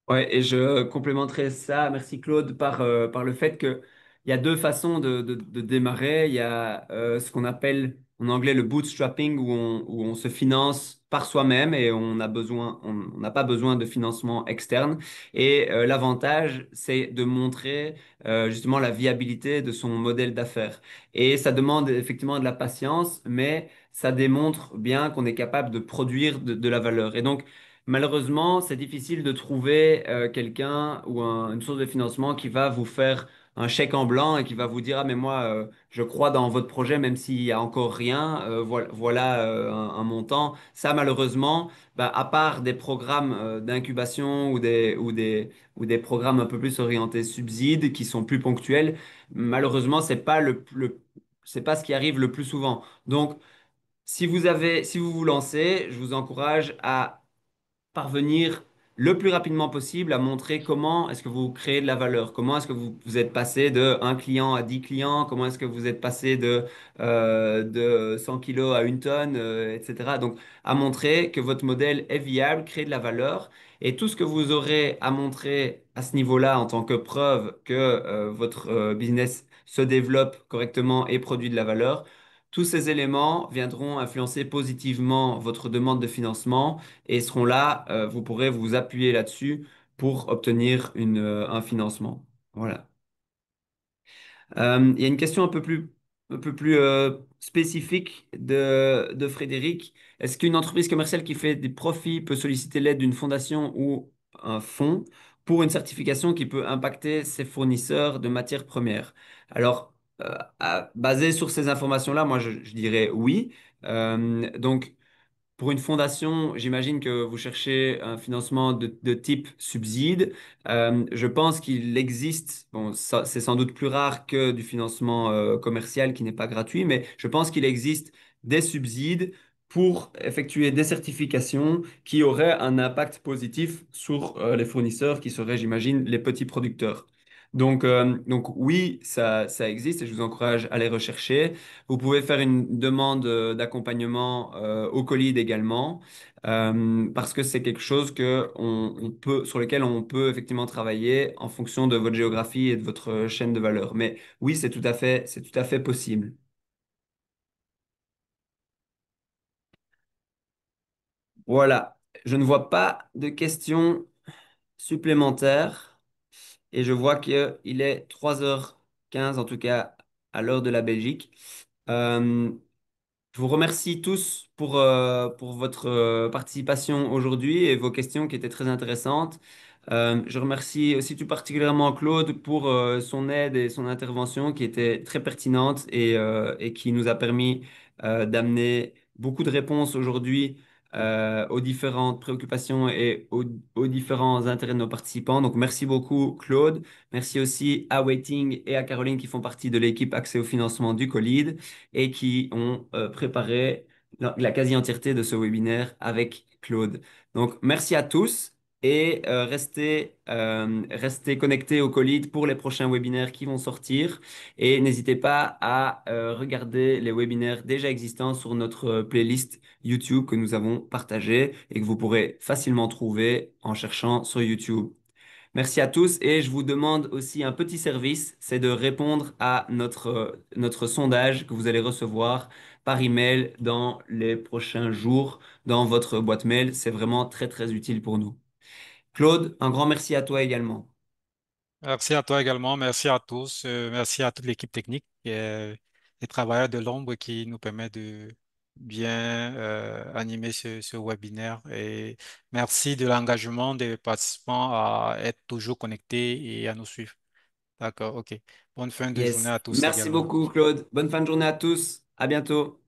Ouais, et je complémenterai ça, merci Claude, par le fait qu'il y a deux façons de démarrer. Il y a ce qu'on appelle en anglais le bootstrapping, où on se finance par soi-même et on n'a pas besoin de financement externe. Et l'avantage, c'est de montrer justement la viabilité de son modèle d'affaires. Et ça demande effectivement de la patience, mais ça démontre bien qu'on est capable de produire de la valeur. Et donc, malheureusement, c'est difficile de trouver quelqu'un ou une source de financement qui va vous faire un chèque en blanc et qui va vous dire, ah mais moi, je crois dans votre projet même s'il y a encore rien, voilà, un montant. Ça, malheureusement, bah, à part des programmes d'incubation ou des programmes un peu plus orientés subsides qui sont plus ponctuels, malheureusement, c'est pas c'est pas ce qui arrive le plus souvent. Donc, si vous vous lancez, je vous encourage à parvenir le plus rapidement possible à montrer comment est-ce que vous créez de la valeur, comment est-ce que vous êtes passé de un client à 10 clients, comment est-ce que vous êtes passé de 100 kilos à une tonne, etc. Donc, à montrer que votre modèle est viable, crée de la valeur. Et tout ce que vous aurez à montrer à ce niveau-là en tant que preuve que votre business se développe correctement et produit de la valeur, tous ces éléments viendront influencer positivement votre demande de financement et seront là, vous pourrez vous appuyer là-dessus pour obtenir un financement. Voilà. Il y a une question un peu plus spécifique de Frédéric. Est-ce qu'une entreprise commerciale qui fait des profits peut solliciter l'aide d'une fondation ou un fonds pour une certification qui peut impacter ses fournisseurs de matières premières? Alors, basé sur ces informations-là, moi, je dirais oui. Donc, pour une fondation, j'imagine que vous cherchez un financement de type subside. Je pense qu'il existe, bon, c'est sans doute plus rare que du financement commercial qui n'est pas gratuit, mais je pense qu'il existe des subsides pour effectuer des certifications qui auraient un impact positif sur les fournisseurs qui seraient, j'imagine, les petits producteurs. Donc oui, ça existe et je vous encourage à les rechercher. Vous pouvez faire une demande d'accompagnement au Colide également, parce que c'est quelque chose sur lequel on peut effectivement travailler en fonction de votre géographie et de votre chaîne de valeur. Mais oui, c'est tout à fait possible. Voilà. Je ne vois pas de questions supplémentaires et je vois qu'il est 3h15 en tout cas à l'heure de la Belgique. Euh, Je vous remercie tous pour votre participation aujourd'hui et vos questions qui étaient très intéressantes. Je remercie aussi tout particulièrement Claude pour son aide et son intervention qui était très pertinente et qui nous a permis d'amener beaucoup de réponses aujourd'hui aux différentes préoccupations et aux différents intérêts de nos participants. Donc merci beaucoup Claude. Merci aussi à Waiting et à Caroline qui font partie de l'équipe Accès au financement du Colide et qui ont préparé la quasi-entièreté de ce webinaire avec Claude. Donc, merci à tous et restez connectés au Colide pour les prochains webinaires qui vont sortir. Et n'hésitez pas à regarder les webinaires déjà existants sur notre playlist YouTube que nous avons partagée et que vous pourrez facilement trouver en cherchant sur YouTube. Merci à tous et je vous demande aussi un petit service, c'est de répondre à notre sondage que vous allez recevoir par email dans les prochains jours dans votre boîte mail. C'est vraiment très très utile pour nous. Claude, un grand merci à toi également. Merci à toi également, merci à tous, merci à toute l'équipe technique et les travailleurs de l'ombre qui nous permet de bien animer ce webinaire et merci de l'engagement des participants à être toujours connectés et à nous suivre. D'accord, ok. Bonne fin de journée Yes. à tous Merci également. beaucoup Claude. Bonne fin de journée à tous. À bientôt.